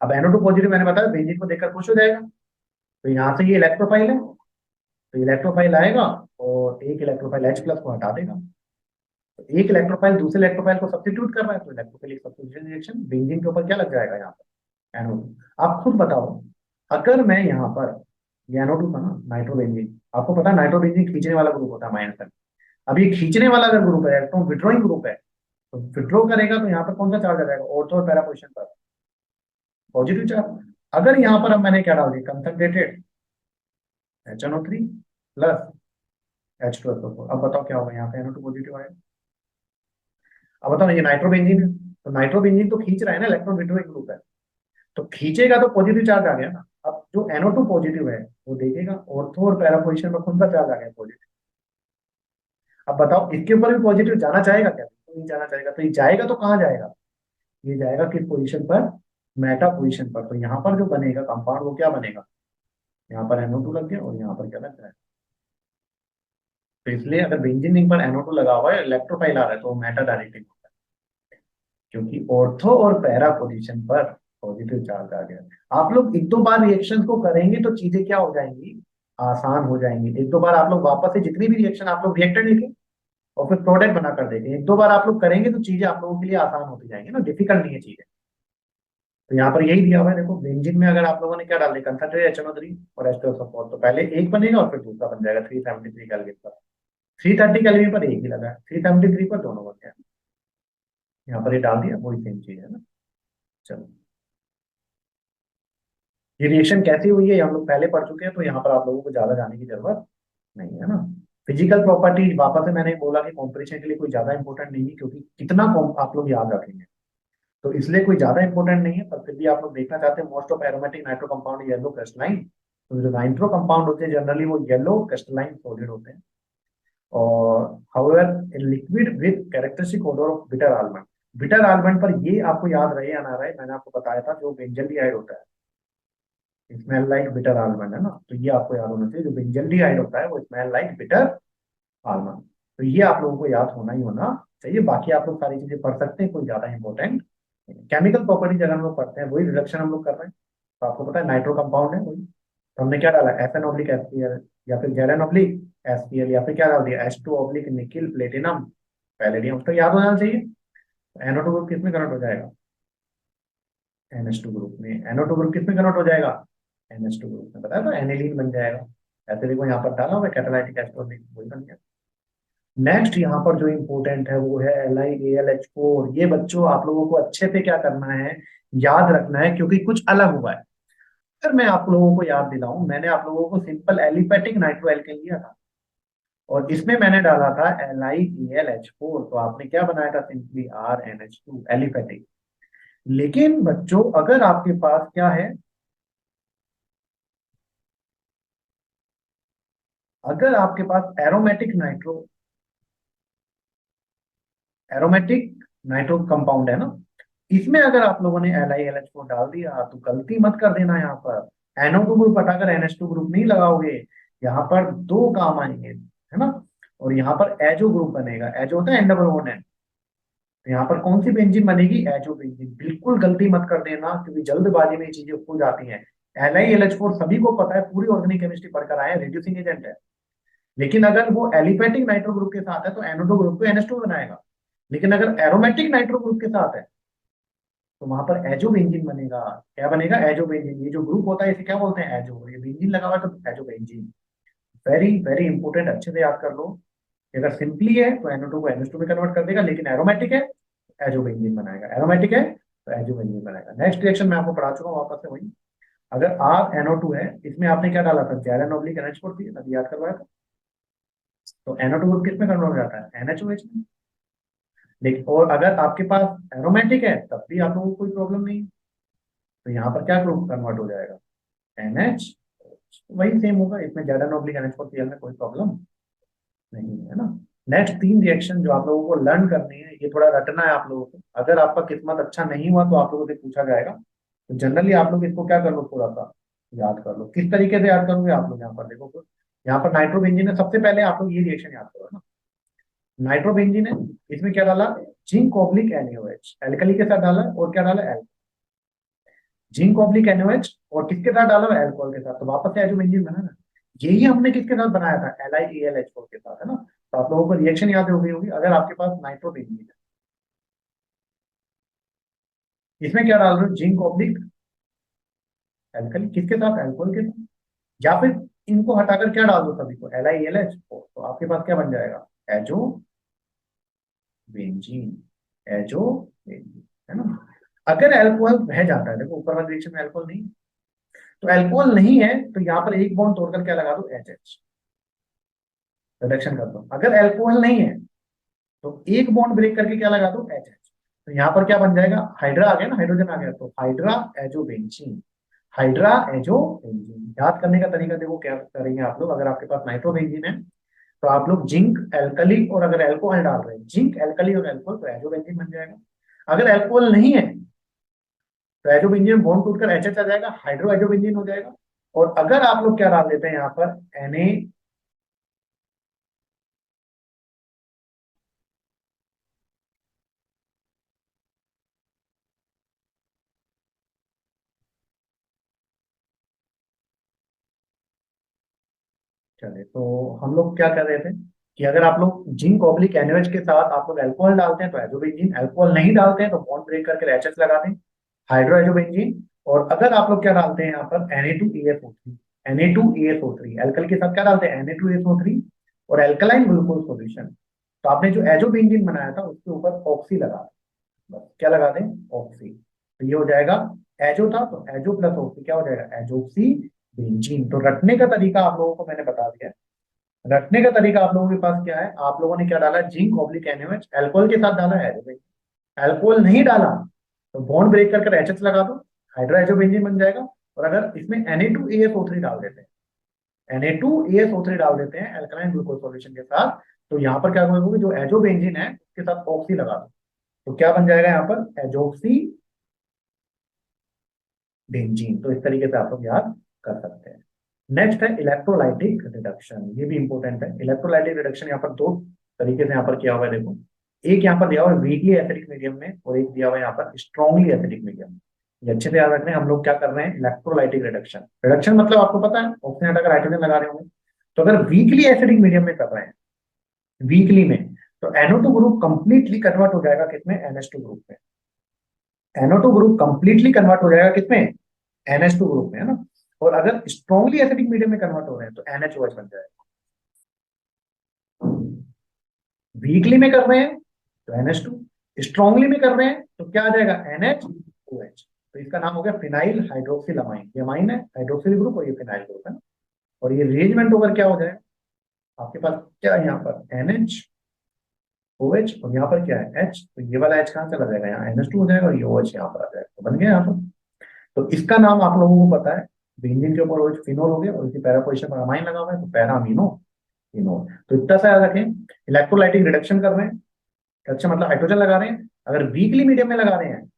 अब NO2 पॉजिटिव मैंने बताया बेंजीन को देखकर खुश हो जाएगा, तो यहाँ से ये इलेक्ट्रोफाइल है, तो इलेक्ट्रोफाइल आएगा और एक इलेक्ट्रोफाइल H प्लस को हटा देगा। तो एक इलेक्ट्रोफाइल दूसरे इलेक्ट्रोफाइल को सब्स्टिट्यूट कर रहा है, तो इलेक्ट्रोफिलिक सब्स्टिट्यूशन रिएक्शन, बेंजीन के ऊपर क्या लग जाएगा यहाँ पर, NO2। आप खुद बताओ, अगर मैं यहाँ पर, ये NO2 था ना, नाइट्रोबेंजीन, आपको पता है नाइट्रोबेंजीन खींचने वाला ग्रुप होता है माइनस का। अब ये खींचने वाला अगर ग्रुप है, इलेक्ट्रॉन विड्रॉइंग ग्रुप है, तो विड्रॉ करेगा तो यहाँ पर कौन सा चार्ज आ जाएगा, ऑर्थो और पैरा पोजीशन पर पॉजिटिव चार्ज। अगर यहाँ पर अब मैंने क्या डाल दिया, कंसंट्रेटेड HNO3 प्लस H2SO4, अब बताओ क्या होगा, यहाँ पे NO2 पॉजिटिव आएगा। अब बताओ ये नाइट्रोबेंजीन है, तो नाइट्रोबेंजीन तो खींच रहा है ना, इलेक्ट्रॉन विड्रॉइंग ग्रुप है, तो खींचेगा तो पॉजिटिव चार्ज आ गया ना। अब जो NO2 पॉजिटिव है वो देखेगा ऑर्थो और पैरा पोजीशन में कौन सा चार्ज आ गया, पॉजिटिव। अब बताओ इसके ऊपर भी पॉजिटिव जाना चाहेगा क्या, तो नहीं जाना चाहेगा, तो ये जाएगा तो कहाँ जाएगा, ये जाएगा किस पोजीशन पर, मेटा पोजीशन पर। तो यहाँ पर जो बनेगा कंपाउंड वो क्या बनेगा, यहाँ पर NO2 लग गया और यहाँ पर क्या लग रहा है। तो इसलिए अगर बेंजीन रिंग पर NO2 लगा हुआ है, इलेक्ट्रोफाइल आ रहा है, तो मेटा डायरेक्टिंग होता है, क्योंकि ऑर्थो और पैरा पोजीशन पर पॉजिटिव चार्ज आ गया। आप लोग एक दो बार रिएक्शन को करेंगे तो चीजें क्या हो जाएंगी, आसान हो जाएंगी। एक दो बार आप लोग वापस से जितनी भी रिएक्शन आप लोग रिएक्टेड लिखें और फिर प्रोडक्ट बना कर देंगे, एक दो बार आप लोग करेंगे तो चीजें आप लोगों के लिए आसान होती जाएंगी ना, डिफिकल्ट नहीं है चीजें। तो यहाँ पर यही दिया हुआ है, देखो बेंजीन में अगर आप लोगों ने क्या डाल दिया, कंसंट्रेटेड HNO3 और H2SO4, तो पहले एक बनेगा और फिर दूसरा बन जाएगा 373 केल्विन पर। 330 केल्विन पर एक ही लगा है, 373 पर दोनों बन गया। यहाँ पर ये डाल दिया, वही सेम चीज है ना। चलो, ये रिएक्शन कैसी हुई है ये हम लोग पहले पढ़ चुके हैं, तो यहाँ पर आप लोगों को ज्यादा जाने की जरूरत नहीं है ना। फिजिकल प्रॉपर्टी वापस से मैंने बोला कि कॉम्पिटिशन के लिए कोई ज्यादा इंपॉर्टेंट नहीं है, क्योंकि कितना आप लोग याद रखेंगे, तो इसलिए कोई ज्यादा इंपॉर्टेंट नहीं है। पर फिर भी आप लोग देखना चाहते हैं, most of aromatic nitro compound yellow crystalline, तो जो नाइट्रो कंपाउंड होते हैं जनरली वो येलो क्रिस्टलाइन सॉलिड होते हैं। और however liquid with characteristic odour of bitter almond. Bitter almond पर ये आपको याद रहे या ना रहे, मैंने आपको बताया था जो बेंजल्डिहाइड होता है, स्मेल लाइक बिटर आलमंड है ना, तो ये आपको याद होना चाहिए, जो बेंजल्डिहाइड होता है वो स्मेल लाइक बिटर आलमंड। तो ये आप लोगों को याद होना ही होना चाहिए। बाकी आप लोग सारी चीजें पढ़ सकते हैं, कोई ज्यादा इंपॉर्टेंट। केमिकल प्रॉपर्टीज अगर हम लोग पढ़ते हैं, वही रिडक्शन हम लोग कर रहे हैं, तो आपको पता है नाइट्रो कंपाउंड है वही, तो हमने क्या डाला, FN ऑब्लिक HCl, या फिर Zn ऑब्लिक HCl, या फिर क्या डाल दिया, H2 oblique nickel platinum palladium. तो याद हो जाना चाहिए। NO2 ग्रुप किस में कन्वर्ट हो जाएगा, NH2 ग्रुप में। NO2 ग्रुप किस में कन्वर्ट हो जाएगा, NH2 ग्रुप में, बताया तो एनिलीन बन जाएगा। ऐसे देखो यहाँ पर डाला हुआ है कैटालाइटिक एस्टर, वही बन गया। नेक्स्ट यहाँ पर जो इंपॉर्टेंट है वो है LiAlH4। ये बच्चों आप लोगों को अच्छे से क्या करना है, याद रखना है, क्योंकि कुछ अलग हुआ है। अगर मैं आप लोगों को याद दिलाऊं, मैंने आप लोगों को सिंपल एलिफेटिक नाइट्रोएल्केन लिया था और इसमें मैंने डाला था LiAlH4, तो आपने क्या बनाया था, सिंपली RNH2 एलिफेटिक। लेकिन बच्चों अगर आपके पास क्या है, अगर आपके पास एरोमेटिक नाइट्रो कंपाउंड है ना, इसमें अगर आप लोगों ने LiLH4 डाल दिया, तो गलती मत कर देना, यहाँ पर NO2 ग्रुप हटाकर NH2 ग्रुप नहीं लगाओगे, यहाँ पर दो काम आएंगे, है ना। और यहाँ पर एजो ग्रुप बनेगा, एजो होता है डबल बॉन्ड है, तो यहाँ पर कौन सी बेंजीन बनेगी, एजो बेंजीन। बिल्कुल गलती मत कर देना, क्योंकि जल्दबाजी में ये चीजें हो जाती हैं। LiLH4 सभी को पता है, पूरी ऑर्गेनिक केमिस्ट्री पढ़कर आए हैं, रिड्यूसिंग एजेंट है। लेकिन अगर वो एलिफेटिक नाइट्रो ग्रुप के साथ है तो NO2 ग्रुप को NH2 बनाएगा। लेकिन अगर एरोमेटिक नाइट्रो ग्रुप के साथ है तो वहां पर एजो बेंजीन बनेगा। क्या बनेगा, एजो बेंजीन। ये जो ग्रुप होता है इसे क्या बोलते हैं, एजो। ये बेंजीन लगा हुआ है तो azo benzene. Very very important, अच्छे से याद कर लो। अगर सिंपली है तो NO2 को NH2 में कन्वर्ट कर देगा, लेकिन एरोमेटिक है तो एजो बेंजीन बनाएगा, एरोमेटिक है तो एजो बेंजीन बनाएगा। नेक्स्ट रिएक्शन मैं आपको पढ़ा चुका हूँ, वापस से वही। अगर RNO2 है, इसमें आपने क्या डाला था, जैलन ऑब्लिक NH4 थी, अभी याद करवाया था। तो NO2 ग्रुप किस में कन्वर्ट हो जाता है, NHOH में। लेकिन और अगर आपके पास एरोमेटिक है तब भी आप लोगों को कोई प्रॉब्लम नहीं है, तो यहाँ पर क्या ग्रुप कन्वर्ट हो जाएगा, NH। वही सेम होगा, इसमें जैलन ऑब्लिक NH4 में कोई प्रॉब्लम नहीं है ना। नेक्स्ट तीन रिएक्शन जो आप लोगों को लर्न करनी है, ये थोड़ा रटना है आप लोगों को। अगर आपका किस्मत अच्छा नहीं हुआ तो आप लोगों से पूछा जाएगा, तो जनरली आप लोग इसको क्या कर लो, थोड़ा सा याद कर लो। किस तरीके से याद करोगे आप लोग, यहाँ पर देखो तो यहाँ पर नाइट्रोबेंजीन है, सबसे पहले आप लोग ये रिएक्शन याद करो ना। नाइट्रोबेंजीन है, इसमें क्या डाला, जिंक ऑब्लिक NaOH, एल्कली के साथ डाला और क्या डाला, जिंक ऑब्लिक NaOH, और किसके साथ डाला, अल्कोहल के साथ, तो वापस से आइसोबेंजीन बना ना। यही हमने किसके साथ बनाया था, LiAlH4 के साथ, है ना। तो आप लोगों को रिएक्शन याद हो गई होगी अगर आपके पास नाइट्रोबेंजीन है। इसमें क्या डाल रहे हो, जिंक ऑब्लिक एल्कली, किसके साथ, अल्कोहल के साथ, या फिर इनको हटाकर क्या डाल दो सभी को, LiAlH4, तो आपके पास क्या बन जाएगा, एजो बेंजीन, एजो बेंजीन, है ना। अगर अल्कोहल रह जाता है, देखो ऊपर वाले रिएक्शन में अल्कोहल नहीं, तो अल्कोहल नहीं है तो यहाँ पर एक बॉन्ड तोड़कर क्या लगा दो, HH, रिडक्शन कर दो। अगर अल्कोहल नहीं है तो एक बॉन्ड ब्रेक करके क्या लगा दो, HH, तो यहाँ पर क्या बन जाएगा, हाइड्रा आ गया ना, हाइड्रोजन आ गया, तो हाइड्रा एजोबेंजीन, हाइड्रा एजोबेंजीन। याद करने का तरीका देखो क्या करेंगे आप लोग, अगर आपके पास नाइट्रोबेंजीन है तो आप लोग जिंक एल्कली और अगर अल्कोहल डाल रहे हैं, जिंक एल्कली और अल्कोहल, तो एजोबेंजीन बन जाएगा। अगर अल्कोहल नहीं है तो एजोबेंजीन में बॉन्ड टूटकर एच एच आ जाएगा, हाइड्रो एजोबेंजीन हो जाएगा। और अगर आप लोग क्या डाल देते हैं यहाँ पर, Na, चले तो हम लोग क्या कर रहे थे कि अगर आप लोग जिंक ऑब्लिक NaOH के साथ आप लोग अल्कोहल डालते हैं तो एजोबेंजीन, अल्कोहल नहीं डालते हैं तो बॉन्ड ब्रेक करके एच एच लगा दें, हाइड्रो एजोबेंजीन। और अगर आप लोग क्या डालते हैं यहाँ पर, Na2ESO3, Na2ESO3 एल्कल के साथ क्या डालते हैं, Na2ESO3 और एल्कलाइन ग्लूकोज सॉल्यूशन। तो आपने जो एजोबेंजीन बनाया था उसके ऊपर ऑक्सी लगा दें, बस क्या लगा दें, ऑक्सी, तो ये हो जाएगा, एजो था तो एजो प्लस ऑक्सी क्या हो जाएगा, एजोक्सी बेंजीन। तो रटने का तरीका आप लोगों को मैंने बता दिया। रखने का तरीका आप लोगों के पास क्या है, आप लोगों ने क्या डाला, जिंक ऑब्लिक NaOH, अल्कोहल के साथ डाला है, अल्कोहल नहीं डाला तो बॉन्ड ब्रेक करके एच लगा दो, हाइड्रोजोबेंजीन बन जाएगा। और अगर इसमें Na2ASO3 डाल देते हैं, Na2ASO3 डाल देते हैं अल्कलाइन ग्लूकोज सॉल्यूशन के साथ, तो यहाँ पर क्या होगा, जो एजोबेंजीन है उसके साथ ऑक्सी लगा दो, तो क्या बन जाएगा यहाँ पर, एजोक्सी बेंजीन। तो इस तरीके से आप लोग याद कर सकते हैं। नेक्स्ट है इलेक्ट्रोलाइटिक रिडक्शन, ये भी इंपॉर्टेंट है। इलेक्ट्रोलाइटिक रिडक्शन यहाँ पर दो तरीके से यहाँ पर किया हुआ है, देखो एक यहाँ पर दिया हुआ है वीकली एसिडिक मीडियम में और एक दिया हुआ है यहाँ पर स्ट्रॉन्गली एसिडिक मीडियम में। ये अच्छे से याद रखना है, हम लोग क्या कर रहे हैं, इलेक्ट्रोलाइटिक रिडक्शन। रिडक्शन मतलब आपको पता है, ऑक्सीजन हटाकर हाइड्रोजन लगा रहे होंगे। तो अगर वीकली एसिडिक मीडियम में कर रहे हैं, वीकली में, तो NO2 ग्रुप कंप्लीटली कन्वर्ट हो जाएगा किसमें, NH2 ग्रुप में। NO2 ग्रुप कंप्लीटली कन्वर्ट हो जाएगा किसमें, NH2 ग्रुप में, है ना। और अगर स्ट्रॉन्गली एसिडिक मीडियम में कन्वर्ट हो रहे हैं तो NaOH बन जाएगा। वीकली में कर रहे हैं तो NH2, स्ट्रॉन्गली में कर रहे हैं तो क्या आ जाएगा, NaOH। तो इसका नाम हो गया फिनाइल हाइड्रोक्सिल अमाइन। ये अमाइन है, हाइड्रोक्सिल ग्रुप, और ये फिनाइल ग्रुप है ना। और ये रिएजमेंट होकर क्या हो जाएगा, आपके पास क्या है यहाँ पर, NaOH, और यहाँ पर क्या है, H, तो ये वाला H कहाँ चला जाएगा, यहाँ NH2 हो जाएगा और ये OH यहाँ पर आ जाएगा, तो बन गया यहाँ पर। तो इसका नाम आप लोगों को पता है, बेंजीन के ऊपर OH फिनोल हो गया और इसी पैरा पोजिशन पर अमाइन लगा हुआ है, तो पैरा अमीनो फिनोल। तो इतना सा याद रखें, इलेक्ट्रोलाइटिक रिडक्शन कर रहे हैं, अच्छा मतलब हाइड्रोजन लगा रहे हैं, अगर वीकली मीडियम में लगा रहे हैं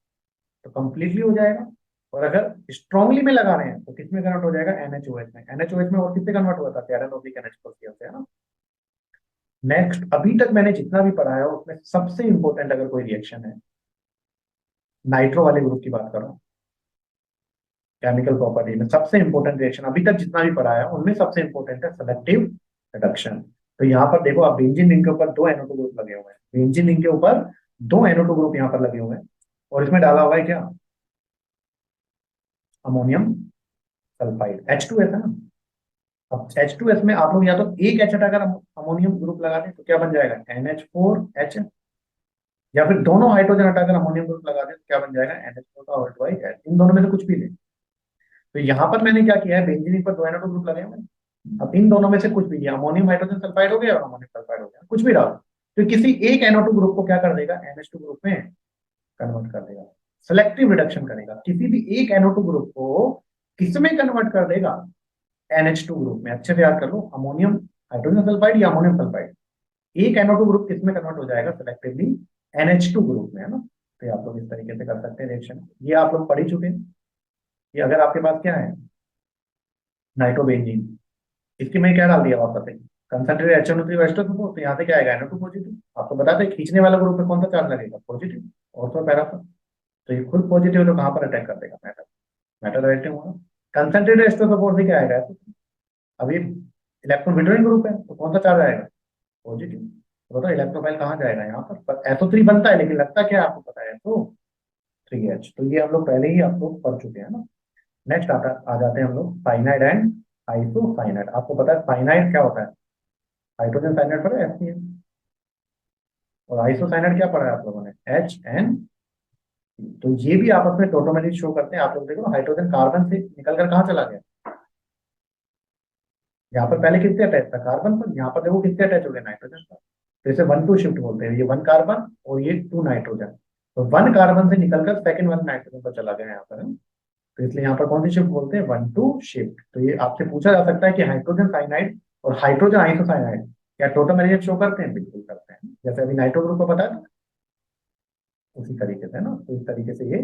तो कंप्लीटली हो जाएगा। और अगर स्ट्रांगली में लगा रहे हैं तो किसमें कन्वर्ट हो जाएगा, NaOH में। NaOH में और किससे कन्वर्ट हुआ था, पैरा ऑब्लिक NH4 से, है ना। नेक्स्ट, अभी तक मैंने जितना भी पढ़ा है उसमें सबसे इंपॉर्टेंट अगर कोई रिएक्शन है, नाइट्रो वाले ग्रुप की बात कर रहा हूँ, केमिकल प्रॉपर्टी में सबसे इंपॉर्टेंट रिएक्शन अभी तक जितना भी पढ़ा है उनमें सबसे इंपॉर्टेंट है सेलेक्टिव रिडक्शन। तो यहाँ पर देखो, आप बेंजीन रिंग के ऊपर दो NO2 ग्रुप लगे हुए हैं, बेंजीन रिंग के ऊपर दो NO2 ग्रुप यहाँ पर लगे हुए हैं, और इसमें डाला हुआ है क्या, अमोनियम सल्फाइड, H2S है ना। अब H2S में आप लोग या तो एक H हटाकर अमोनियम ग्रुप लगा दें तो क्या बन जाएगा, NH4H, या फिर दोनों हाइड्रोजन हटाकर अमोनियम ग्रुप लगा दें तो क्या बन जाएगा, NH4 का होल्ड बाई H, इन दोनों में से कुछ भी ले। तो यहाँ पर मैंने क्या किया है, बेंजीन पर दो NO2 ग्रुप लगे हुए हैं, अब इन दोनों में से कुछ भी लिया, अमोनियम हाइड्रोजन सल्फाइड हो गया और अमोनियम सल्फाइड हो गया, कुछ भी डालो, तो किसी एक NO2 ग्रुप को क्या कर देगा, NH2 ग्रुप में कन्वर्ट कर देगा, सेलेक्टिव रिडक्शन करेगा, किसी भी एक NO2 ग्रुप को किस में कन्वर्ट कर देगा, NH2 ग्रुप में। अच्छे से याद कर लो, अमोनियम हाइड्रोजन सल्फाइड या अमोनियम सल्फाइड, एक NO2 ग्रुप किस में कन्वर्ट हो जाएगा, सेलेक्टिवली NH2 ग्रुप में, है ना। तो ये आप लोग इस तरीके से कर सकते हैं रिएक्शन, ये आप लोग पढ़ ही चुके हैं। ये अगर आपके पास क्या है, नाइट्रोबेंजीन, इसके में क्या डाल दिया वापस से, कंसंट्रेटेड HNO3 एस्टर सपोर्ट, तो यहाँ से क्या आएगा NO2 पॉजिटिव। आपको बताते हैं खींचने वाला ग्रुप पे कौन सा चार्ज लगेगा, पॉजिटिव, ऑर्थो पैरा पर। तो ये खुद पॉजिटिव है तो कहाँ पर अटैक कर देगा, मेटल, मेटल रिएक्टिव होगा। कंसंट्रेटेड एस्टर सपोर्ट से क्या आएगा, अभी इलेक्ट्रॉन विड्रॉइंग ग्रुप है तो कौन सा चार्ज आएगा, पॉजिटिव। तो बताओ इलेक्ट्रोफाइल कहाँ जाएगा, यहाँ पर SO3 बनता है लेकिन लगता क्या है आपको पता है, तो 3H। तो ये हम लोग पहले ही आप लोग पढ़ चुके हैं ना। नेक्स्ट आ जाते हैं हम लोग फाइनाइड एंड आइसोसाइनाइड। आपको पता है फाइनाइड क्या होता है, हाइड्रोजन साइनाइड पर है HCl, और आइसोसाइनाइड क्या पढ़ा है आप लोगों ने, HN। तो ये भी आपस में टोटोमेरिक शो करते हैं। आप लोग देखो हाइड्रोजन कार्बन से निकलकर कहाँ चला गया, यहाँ पर पहले किससे अटैच था, कार्बन पर, यहाँ पर देखो किससे अटैच हो गया, नाइट्रोजन पर। तो इसे 1 2 शिफ्ट बोलते हैं, ये 1 कार्बन और ये 2 नाइट्रोजन। तो 1 कार्बन से निकलकर सेकंड 1 नाइट्रोजन पर चला गया यहाँ पर, है ना? तो इसलिए यहाँ पर कौन सी शिफ्ट बोलते हैं, 1 2 शिफ्ट। तो ये आपसे पूछा जा सकता है कि हाइड्रोजन साइनाइड और हाइड्रोजन आइसोसाइनाइड क्या टोटोमेरिक शो करते हैं, बिल्कुल करते हैं। जैसे अभी नाइट्रो ग्रुप को बताया था उसी तरीके से, है ना, तो इस तरीके से ये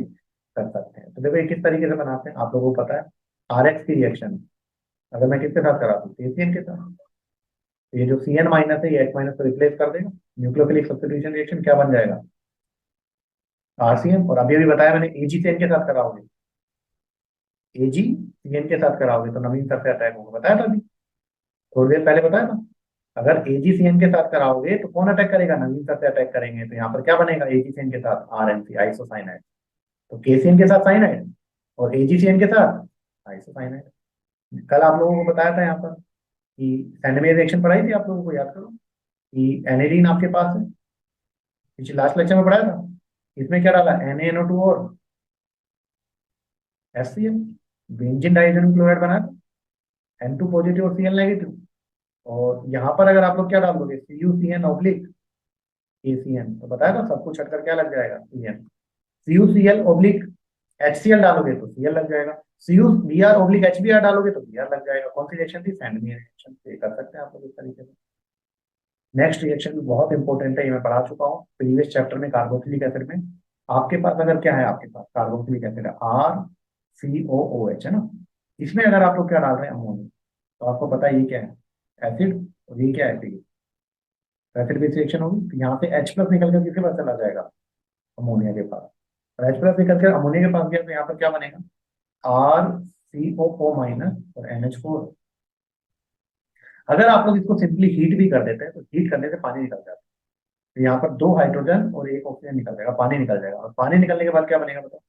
कर सकते हैं। तो देखो ये किस तरीके से बनाते हैं आप लोगों को पता है, RX की रिएक्शन अगर मैं किसके साथ करा दूँ, KCN के साथ, तो ये जो CN माइनस है ये H माइनस को रिप्लेस कर देगा, न्यूक्लियोफिलिक सब्स्टिट्यूशन रिएक्शन क्या बन जाएगा, RCN। और अभी अभी बताया मैंने AgCN के साथ कराओगे, AgCN के साथ कराओगे तो नवीन सर से अटैक होगा, बताया था अभी थोड़ी देर पहले बताया था। अगर AgCN के साथ कराओगे तो कौन अटैक करेगा, नवीन सर से अटैक करेंगे। तो यहाँ पर क्या बनेगा, AgCN के साथ RNC आइसोसाइनाइड, तो KCN के साथ साइनाइड और AgCN के साथ आइसोसाइनाइड। कल आप लोगों को बताया था यहाँ पर कि सैंडमेयर रिएक्शन पढ़ाई थी आप लोगों को, याद करो कि एनेडीन आपके पास है, पिछले लास्ट लेक्चर में पढ़ाया था। इसमें क्या डाला, NaNO2 और HCl, बेंजीन डाइहाइड्रोजन क्लोराइड बनाया था, N2 पॉजिटिव और Cl नेगेटिव। और यहाँ पर अगर आप लोग क्या डाल दोगे, CuCN ऑब्लिक KCN, तो बताया था सब कुछ हटकर क्या लग जाएगा, CN। CuCl ऑब्लिक HCl डालोगे तो Cl लग जाएगा, CuBr ऑब्लिक HBr डालोगे तो Br लग जाएगा। कौन सी रिएक्शन थी, सैंडमेयर रिएक्शन। कर सकते हैं आप लोग इस तरीके से। नेक्स्ट रिएक्शन भी बहुत इंपॉर्टेंट है, ये मैं पढ़ा चुका हूँ प्रीवियस चैप्टर में, कार्बोक्सिलिक एसिड में। आपके पास अगर क्या है, आपके पास कार्बोक्सिलिक एसिड है RCOOH, है ना। इसमें अगर आप लोग क्या डाल रहे हैं, अमोनिया, तो आपको पता है ये क्या है, एसिड, और ये क्या है, एसिड। एसिड बेस रिएक्शन होगी तो यहाँ से H प्लस निकल कर किसके पास चला जाएगा, अमोनिया के पास। और H प्लस निकल कर अमोनिया के पास गया तो यहाँ पर क्या बनेगा, RCOO माइनस और NH4। अगर आप लोग इसको सिंपली हीट भी कर देते हैं तो हीट करने से पानी निकल जाता है। तो यहाँ पर 2 हाइड्रोजन और 1 ऑक्सीजन निकल जाएगा, पानी निकल जाएगा। और पानी निकलने के बाद क्या बनेगा बताओ,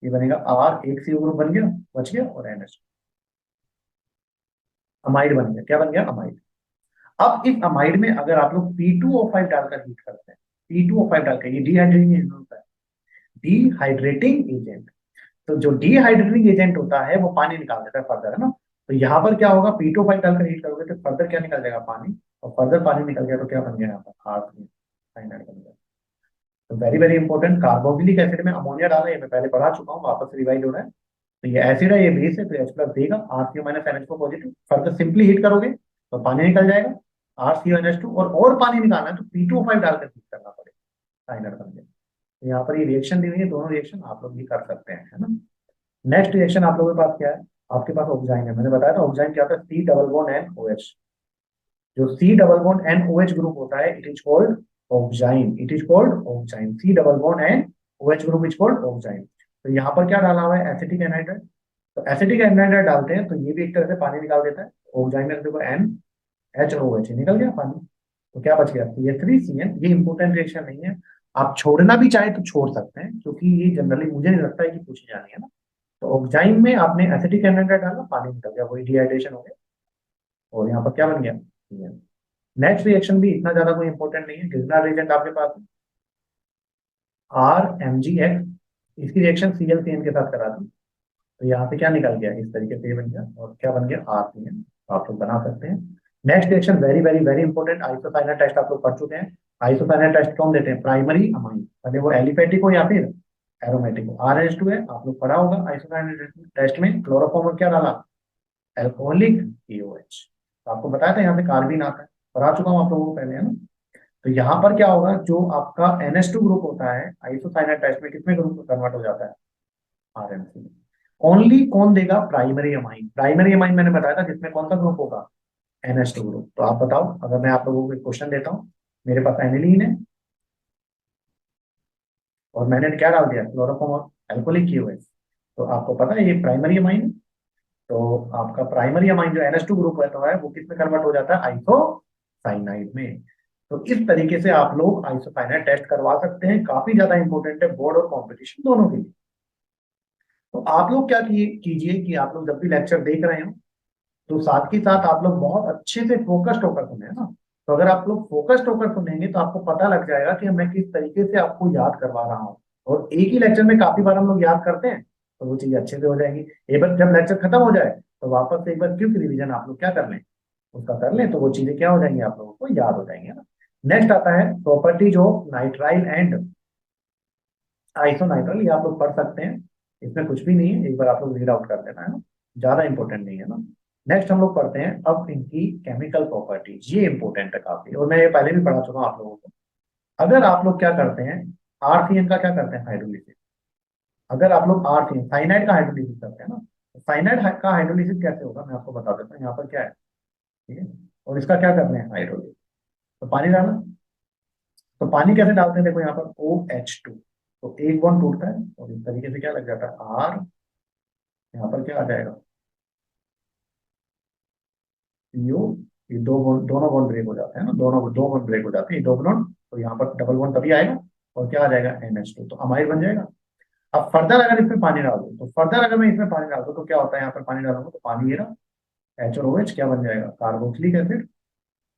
ये बनेगा R, एक CO ग्रुप बन गया, बच गया, और NH, अमाइड बन गया। क्या बन गया, अमाइड। अब इस अमाइड में अगर आप लोग P2O5 डालकर हीट करते हैं, P2O5 डालकर, ये डिहाइड्रेटिंग एजेंट होता है, डिहाइड्रेटिंग एजेंट। तो जो डिहाइड्रेटिंग एजेंट होता है वो पानी निकाल देता है फर्दर, है ना। तो यहाँ पर क्या होगा, P2O5 डालकर हीट करोगे तो फर्दर क्या निकल जाएगा, पानी। और फर्दर पानी निकल गया तो क्या बन गया, यहाँ पर R3 साइनाइड बन गया। तो very very important, carboxylic acid में अमोनिया डाला है, मैं पहले पढ़ा चुका हूँ, वापस रिवाइज हो रहा है। तो ये एसिड है, ये बेस है, तो H प्लस देगा, RCO minus NH4 positive. Further simply heat करोगे तो पानी निकल जाएगा, RCONH2, और पानी निकालना है तो P2O5 डालकर हीट करना पड़ेगा, साइनाइड बन गया। तो यहाँ पर ये रिएक्शन दी हुई है, दोनों रिएक्शन आप लोग भी कर सकते हैं, है ना। नेक्स्ट रिएक्शन आप लोगों के पास क्या है, आपके पास ऑक्साइन है। मैंने बताया था ऑक्साइन क्या होता है, C डबल बॉन्ड NOH। जो C double bond NOH group होता है, it is called oxime, it is called oxime. C double bond NOH group is called oxime. तो यहाँ पर क्या डाला हुआ है, एसिटिक एनहाइड्राइड। तो एसिटिक एनहाइड्राइड डालते हैं तो ये भी एक तरह से पानी निकाल देता है। ऑक्साइन में देखो NHOH निकल गया पानी, तो क्या बच गया, CH3CN। ये इंपॉर्टेंट रिएक्शन नहीं है, आप छोड़ना भी चाहे तो छोड़ सकते हैं, क्योंकि ये जनरली मुझे नहीं लगता है कि पूछी जानी है ना। तो ऑक्साइन में आपने एसिटिक एनहाइड्राइड डाला, पानी निकल गया, वही डिहाइड्रेशन हो गया, और यहाँ पर क्या बन गया, नेक्स्ट रिएक्शन भी इतना ज्यादा कोई इंपॉर्टेंट नहीं है। गिजनर रिएजेंट आपके पास है RMgX, इसकी रिएक्शन ClCN के साथ करा दी, तो यहाँ पे क्या निकल गया, इस तरीके से ये बन गया, और क्या बन गया, RCN। तो आप लोग बना सकते हैं। Next reaction very very very important, isocyanide test आप लोग पढ़ चुके हैं। आइसोसाइनाइड टेस्ट कौन देते हैं, प्राइमरी अमाइन, भले वो एलिफेटिक हो या फिर एरोमेटिक हो। RH2 है, आप लोग पढ़ा होगा आइसोसाइनाइड टेस्ट में, क्लोरोफॉर्म में क्या डाला, अल्कोहलिक KOH। तो आपको बताया था यहाँ से कार्बिन आता है, पढ़ा चुका हूँ आप लोगों को पहले, है ना। तो यहाँ पर क्या होगा, जो आपका NH2 ग्रुप होता है आइसोसाइनाइड टेस्ट में किसमें ग्रुप कन्वर्ट हो जाता है, RMC में। ओनली कौन देगा, प्राइमरी अमाइन। प्राइमरी अमाइन मैंने बताया था जिसमें कौन सा ग्रुप होगा, NH2 ग्रुप। तो आप बताओ, अगर मैं आप लोगों को एक क्वेश्चन देता हूँ, मेरे पास एनिलीन है और मैंने क्या डाल दिया, क्लोरोफॉर्म और एल्कोहलिक किए हुए, तो आपको पता है ये प्राइमरी अमाइन है। तो आपका प्राइमरी अमाइन जो NH2 ग्रुप रहता है वो किस में कन्वर्ट हो जाता है, आइसोसाइनाइड में। तो इस तरीके से आप लोग आइसोसाइनाइड टेस्ट करवा सकते हैं, काफी ज्यादा इंपॉर्टेंट है बोर्ड और कॉम्पिटिशन दोनों के लिए। तो आप लोग क्या कीजिए कि आप लोग जब भी लेक्चर देख रहे हो तो साथ के साथ आप लोग बहुत अच्छे से फोकस्ड होकर सुने, है ना। तो अगर आप लोग फोकस्ड होकर सुनेंगे तो आपको पता लग जाएगा कि मैं किस तरीके से आपको याद करवा रहा हूँ। और एक ही लेक्चर में काफी बार हम लोग याद करते हैं, तो वो चीजें अच्छे से हो जाएंगी। एक बार जब लेक्चर खत्म हो जाए तो वापस से एक बार क्विक रिवीजन आप लोग क्या कर लें, उसका कर लें, तो वो चीजें क्या हो जाएंगी, आप लोगों को याद हो जाएंगी, है ना। नेक्स्ट आता है प्रॉपर्टीज ऑफ नाइट्राइल एंड आइसोनाइट्राइल। ये आप लोग पढ़ सकते हैं, इसमें कुछ भी नहीं है, एक बार आप लोग रीड आउट कर देना, है ना, ज्यादा इंपॉर्टेंट नहीं है ना। नेक्स्ट हम लोग पढ़ते हैं अब इनकी केमिकल प्रॉपर्टीज, ये इंपॉर्टेंट है काफी, और मैं ये पहले भी पढ़ा चुका हूँ आप लोगों को। अगर आप लोग क्या करते हैं, RCN का क्या करते हैं, हाइड्रोलिसिस। अगर आप लोग RCN साइनाइड का हाइड्रोलिसिस करते हैं ना, साइनाइड का हाइड्रोलिसिस कैसे होगा मैं आपको बता देता हूँ। यहाँ पर क्या है, ठीक है, और इसका क्या करते हैं, हाइड्रोलिसिस। तो पानी डालना, तो पानी कैसे डालते हैं, देखो यहाँ पर OH2, तो एक बॉन्ड टूटता है और इस तरीके से क्या लग जाता है, R, यहाँ पर क्या आ जाएगा, CO। ये दोनों बॉन्ड ब्रेक हो जाते हैं ना, दोनों दो बॉन्ड ब्रेक हो जाते हैं, ये दो बॉन्ड, तो यहाँ पर डबल बॉन्ड तभी आएगा, और क्या आ जाएगा, NH2, तो अमाइड बन जाएगा। अब फर्दर अगर इसमें पानी डाल दूं, तो फर्दर अगर मैं इसमें पानी डाल दूं तो क्या होता है, यहाँ पर पानी डालूंगा तो पानी ये रहा, H और OH क्या बन जाएगा, कार्बोक्सिलिक एसिड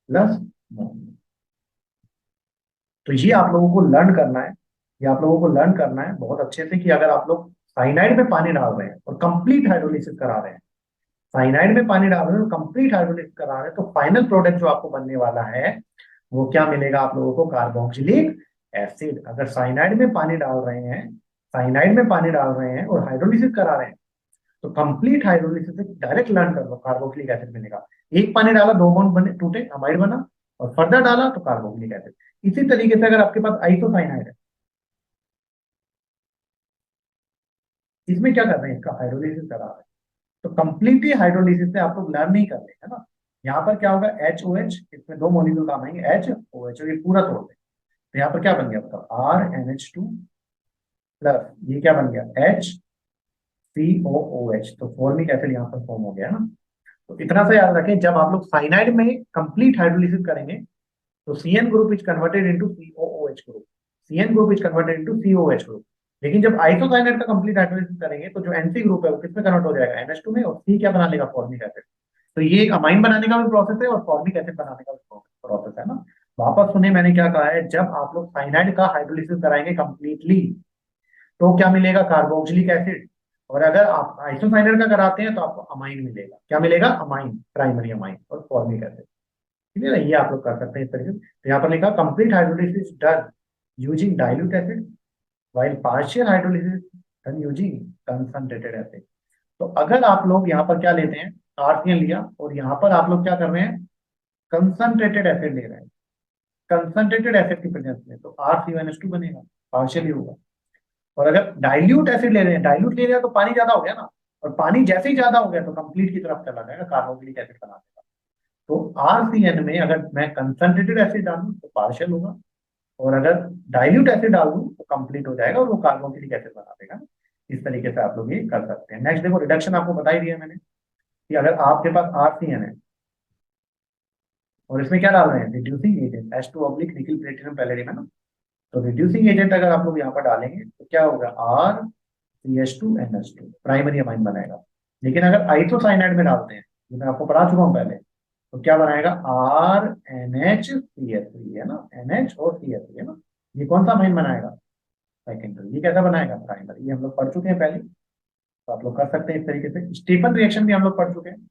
प्लस। तो ये आप लोगों को लर्न करना है, ये आप लोगों को लर्न करना है बहुत अच्छे से, कि अगर आप लोग साइनाइड में पानी डाल रहे हैं और कंप्लीट हाइड्रोलिसिस करा रहे हैं, साइनाइड में पानी डाल रहे हैं और कंप्लीट हाइड्रोलिसिस करा रहे हैं, तो फाइनल प्रोडक्ट जो आपको बनने वाला है वो क्या मिलेगा आप लोगों को, कार्बोक्सिलिक एसिड। अगर साइनाइड में पानी डाल रहे हैं, साइनाइड में पानी डाल रहे हैं और हाइड्रोलिसिस करा रहे हैं, तो कंप्लीट हाइड्रोलिसिस से डायरेक्ट लर्न कर लो, कार्बोक्सिलिक एसिड मिलेगा। एक पानी डाला, दो बॉन्ड बने, टूटे, अमाइड बना, और फर्दर डाला तो कार्बोक्सिलिक एसिड। इसी तरीके से अगर आपके पास आइसोसाइनाइड है, इसमें क्या कर रहे हैं, इसका हाइड्रोलिसिस करा रहे हैं, तो कंप्लीटली हाइड्रोलिसिस से आप लोग लर्न नहीं कर रहे, है ना। यहाँ पर क्या होगा, HOH, इसमें दो मॉलिक्यूल काम आएंगे, HOH, और ये पूरा तोड़ दें, तो यहाँ पर क्या बन गया, बताओ, RNH2 प्लस ये क्या बन गया, HCOOH, तो फॉर्मिक एसिड यहाँ पर फॉर्म हो गया ना। तो इतना सा याद रखें, जब आप लोग साइनाइड में कंप्लीट हाइड्रोलिसिस करेंगे तो CN group is converted into COOH group, CN group is converted into COH group. लेकिन जब आइसोसाइनाइड का कंप्लीट हाइड्रोलिसिस करेंगे तो जो NC ग्रुप है वो किसमें कन्वर्ट हो जाएगा, NH2 में, और C क्या बना लेगा, फॉर्मिक एसिड। तो ये एक अमाइन बनाने का भी प्रोसेस है और फॉर्मिक एसिड बनाने का भी प्रोसेस है ना। वापस सुने, मैंने क्या कहा है, जब आप लोग साइनाइड का हाइड्रोलिसिस कराएंगे कंप्लीटली तो क्या मिलेगा, कार्बोक्सिलिक एसिड। और अगर आप आइसोसाइनाइड का कराते हैं तो आपको अमाइन मिलेगा, क्या मिलेगा, अमाइन, प्राइमरी अमाइन और फॉर्मिक एसिड। ठीक है ना, ये आप लोग कर सकते हैं इस तरीके से। तो यहाँ पर लिखा, complete hydrolysis done using dilute acid while partial hydrolysis done using concentrated acid. तो अगर आप लोग यहाँ पर क्या लेते हैं, RCN लिया और यहाँ पर आप लोग क्या कर रहे हैं, कंसंट्रेटेड एसिड ले रहे हैं, कंसंट्रेटेड एसिड की प्रेजेंस में, तो RCONH2 बनेगा, पार्शियल ही होगा। और अगर डाइल्यूट एसिड ले रहे हैं, डाइल्यूट ले रहे हैं तो पानी ज्यादा हो गया ना, और पानी जैसे ही ज्यादा हो गया तो कंप्लीट की तरफ चला जाएगा, कार्बोक्सिलिक एसिड बना देगा। तो RCN में अगर मैं कंसंट्रेटेड एसिड डालूं तो पार्शियल होगा, और अगर डाइल्यूट एसिड डाल दूं तो कंप्लीट हो जाएगा और वो कार्बोक्सिलिक एसिड बना देगा। इस तरीके से आप लोग ये कर सकते हैं। नेक्स्ट देखो, रिडक्शन आपको बता ही दिया मैंने, कि अगर आपके पास RCN है और इसमें क्या डाल रहे हैं, रिड्यूसिंग एजेंट H2 निकल पैलेडियम, है ना। तो रिड्यूसिंग एजेंट अगर आप लोग यहाँ पर डालेंगे तो क्या होगा, RCH2NH2 प्राइमरी अमाइन बनाएगा। लेकिन अगर आइसोसाइनाइड में डालते हैं, जो मैं आपको पढ़ा चुका हूँ पहले, तो क्या बनाएगा, RNH3H3, है ना, NH और CH3, है ना। ये कौन सा अमाइन बनाएगा, सेकेंडरी। ये कैसा बनाएगा, प्राइमरी। ये हम लोग पढ़ चुके हैं पहले, तो आप लोग कर सकते हैं इस तरीके से। स्टीफन रिएक्शन भी हम लोग पढ़ चुके हैं।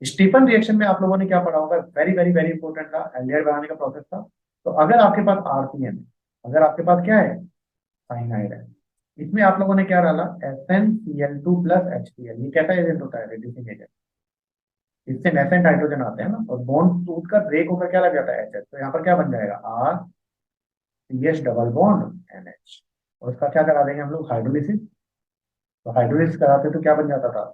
स्टीफन रिएक्शन में आप लोगों ने क्या पढ़ा होगा, वेरी वेरी वेरी इंपॉर्टेंट था, एल्डिहाइड बनाने का प्रोसेस था। तो अगर आपके पास RCN है, अगर आपके पास क्या है, साइनाइड है, इसमें आप लोगों ने क्या डाला, SnCl2 प्लस HCl। ये कैसा एजेंट होता है, रिड्यूसिंग एजेंट। इससे नेसेंट हाइड्रोजन आते हैं ना, और बॉन्ड टूट कर ब्रेक होकर क्या लग जाता है, HH। तो यहाँ पर क्या बन जाएगा, RCH डबल बॉन्ड NH, और उसका क्या करा देंगे हम लोग, हाइड्रोलिसिस। तो हाइड्रोलिसिस कराते तो क्या बन जाता था,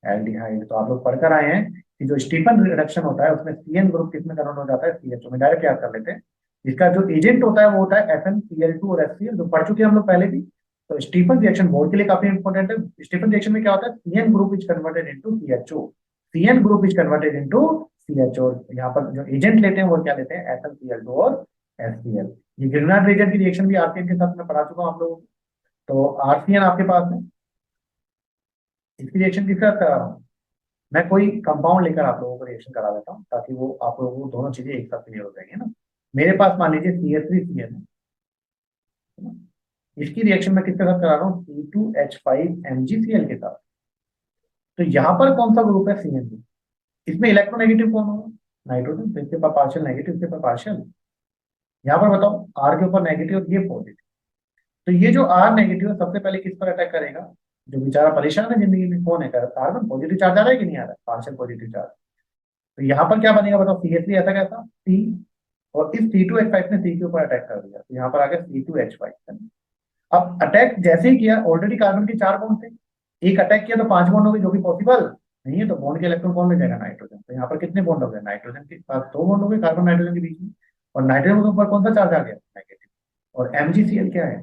एल्डिहाइड। तो आप लोग पढ़कर आए हैं कि जो स्टीफन रिडक्शन होता है उसमें CN ग्रुप किसमें कन्वर्ट हो जाता है, CHO में। डायरेक्ट याद कर लेते हैं। इसका जो एजेंट होता है वो होता है FnCl2 और HCl, जो पढ़ चुके हैं हम लोग पहले भी। तो स्टीफन रिएक्शन बोर्ड के लिए काफी इंपॉर्टेंट है। स्टीफन रिएक्शन में क्या होता है, CN group is converted into CHO, CN group is converted into CHO। यहाँ पर जो एजेंट लेते हैं वो क्या लेते हैं, FnCl2 और HCl। ये ग्रिग्नार्ड रिएजेंट की रिएक्शन भी आरसीएन के साथ मैं पढ़ा चुका हूँ आप लोगों को। तो आरसीएन आपके पास है, इसकी रिएक्शन किसके साथ करा रहा हूँ मैं, कोई कंपाउंड लेकर आप लोगों को रिएक्शन करा देता हूँ ताकि वो आप लोगों को दोनों चीजें एक साथ क्लियर हो जाएंगी ना। मेरे पास मान लीजिए CH3CN है ना? इसकी रिएक्शन मैं किसके साथ करा रहा हूँ, C2H5MgCl के साथ। तो यहाँ पर कौन सा ग्रुप है, CN। इसमें इलेक्ट्रोनेगेटिव कौन होगा, नाइट्रोजन। तो इसके पास पार्शियल नेगेटिव, इसके पास पार्शियल। यहाँ पर बताओ R के ऊपर नेगेटिव, ये पॉजिटिव। तो ये जो R नेगेटिव है सबसे पहले किस पर अटैक करेगा, जो बेचारा परेशान है जिंदगी में, कौन है, कार्बन। पॉजिटिव चार्ज आ रहा है कि नहीं आ रहा है, पार्शियल पॉजिटिव चार्ज। तो यहाँ पर क्या बनेगा बताओ, CH3 ऐसा कैसा C, और इस C2H5 ने C के ऊपर अटैक कर दिया, तो यहाँ पर आ गया C2H5। अब अटैक जैसे ही किया, ऑलरेडी कार्बन के 4 बॉन्ड थे, एक अटैक किया तो 5 बॉन्ड हो गए, जो कि पॉसिबल नहीं है। तो बॉन्ड के इलेक्ट्रॉन कौन ले जाएगा, नाइट्रोजन। तो यहाँ पर कितने बॉन्ड हो गए, नाइट्रोजन के पास 2 बॉन्ड हो गए कार्बन नाइट्रोजन के बीच में। और नाइट्रोजन के ऊपर कौन सा चार्ज आ गया, नेगेटिव। और MgCl क्या है,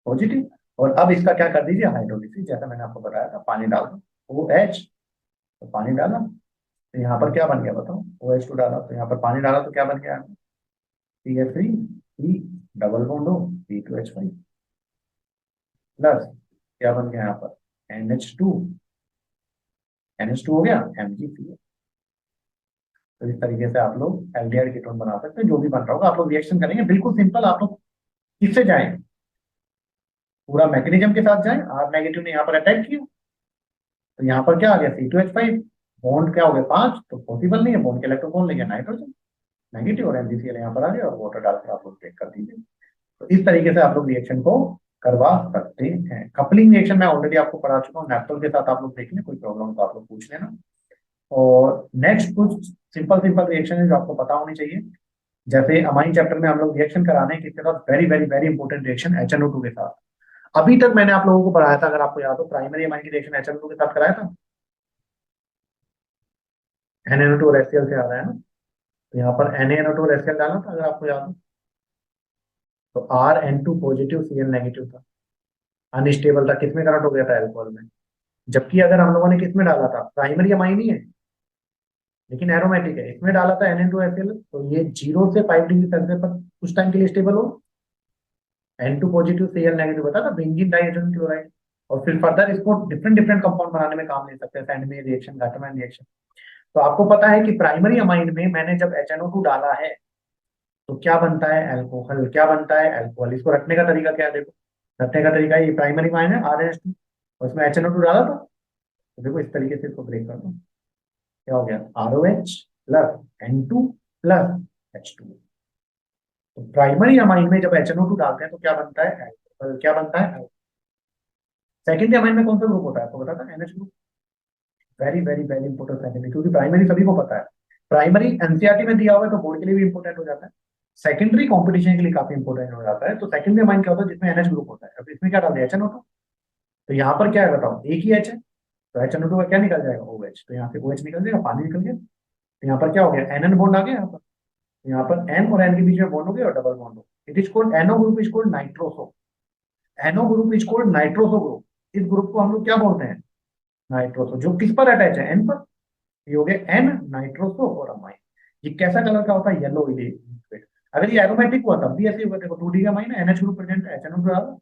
पॉजिटिव। और अब इसका क्या कर दीजिए, हाइड्रोलिसिस, जैसा मैंने आपको बताया था, पानी डाल दो, OH। तो पानी डाला तो यहाँ पर क्या बन गया बताओ, OH2 डाला तो यहाँ पर पानी डाला तो क्या बन गया, CH3 डबल बॉन्ड हो C2H5 प्लस क्या बन गया यहाँ पर NH2, NH2 हो गया MgCl। तो इस तरीके से आप लोग एल्डिहाइड कीटोन बना सकते हैं। जो भी बन रहा होगा आप लोग रिएक्शन करेंगे, बिल्कुल सिंपल। आप लोग किससे जाएं, पूरा मैकेनिज्म के साथ जाएं। R नेगेटिव ने यहाँ पर अटैक किया तो यहाँ पर क्या आ गया, C2H5, बॉन्ड क्या हो गया 5, तो पॉसिबल नहीं है, बॉन्ड के इलेक्ट्रॉन कौन ले गया, नाइट्रोजन, नेगेटिव। और MgCl यहाँ पर आ गया, और वाटर डालकर आप लोग चेक कर दीजिए। तो इस तरीके से आप लोग रिएक्शन को करवा सकते हैं। कपलिंग रिएक्शन मैं ऑलरेडी आपको पढ़ा चुका हूँ, नेप्टल के साथ आप लोग देख लें, कोई प्रॉब्लम तो आप लोग पूछ लेना। और नेक्स्ट कुछ सिंपल सिंपल रिएक्शन है जो आपको पता होनी चाहिए। जैसे अमाइन चैप्टर में हम लोग रिएक्शन कराने के साथ very very very important reaction HNO2 के साथ। अभी तक मैंने आप लोगों को पढ़ाया था, अगर आपको याद हो, प्राइमरी अमाइन की रिएक्शन HNO2 के साथ कराया था, NaNO2 और HCl से आ रहा है ना। तो यहाँ पर NaNO2 और HCl डाला था, अगर आपको याद हो। तो RN2 पॉजिटिव, Cl नेगेटिव था, अनस्टेबल था, किसमें कन्वर्ट हो गया था, एल्कोहल में। जबकि अगर हम लोगों ने किसमें डाला था, प्राइमरी अमाइन ही है लेकिन एरोमेटिक है, इसमें डाला था Na2HCl, तो ये 0 से 5 डिग्री सेल्सियस पर कुछ टाइम के लिए स्टेबल हो। N2 पॉजिटिव, Cl नेगेटिव बता था, बेंजीन डाइहाइड्रोजन क्लोराइड। और फिर फर्दर इसको डिफरेंट डिफरेंट कंपाउंड बनाने में काम ले सकते हैं, सैंडमेयर रिएक्शन, गाटरमैन रिएक्शन। तो आपको पता है कि प्राइमरी अमाइन में मैंने जब HNO2 डाला है तो क्या बनता है, अल्कोहल। क्या बनता है, अल्कोहल। इसको रखने का तरीका क्या है, देखो रखने का तरीका, ये प्राइमरी अमाइन है RNH2, और उसमें HNO2 डाला था। तो देखो इस तरीके से इसको ब्रेक कर दो, क्या हो गया, ROH plus N2 plus H2। तो प्राइमरी अमाइन में जब HNO2 डालते हैं तो क्या बनता है, अल्कोहल। क्या बनता है, सेकेंडरी अमाइन में कौन सा ग्रुप होता है, आपको पता था, NH group. Very very very important secondary, क्योंकि प्राइमरी सभी को पता है। प्राइमरी एनसीईआरटी में दिया हुआ है तो बोर्ड के लिए भी इंपोर्टेंट हो जाता है, सेकेंडरी कंपटीशन के लिए काफी इंपोर्टेंट हो जाता है। तो सेकेंडरी अमाइन क्या होता है, जिसमें NH ग्रुप होता है। अब इसमें क्या डाल दिया, HNO2। तो यहाँ पर क्या है बताओ, एक ही H है, तो HNO2 का क्या निकल जाएगा, OH। तो यहाँ से OH निकल जाएगा, पानी निकल गया। तो यहाँ पर क्या हो गया, NN बॉन्ड आ गया यहाँ पर। तो यहाँ पर N और N के बीच में बॉन्ड हो गया और डबल बॉन्ड हो गया। It is called NO group, is called nitroso. NO group is called nitroso group. इस ग्रुप को हम लोग क्या बोलते हैं, नाइट्रोसो। जो किस पर अटैच है, N पर। ये हो गया N नाइट्रोसो और अमाइन। ये कैसा कलर का होता है, येलो लिक्विड। अगर ये एरोमेटिक हुआ तब भी ऐसे होगा, देखो 2D का अमाइन है, NH ग्रुप प्रेजेंट है, HNO डाला।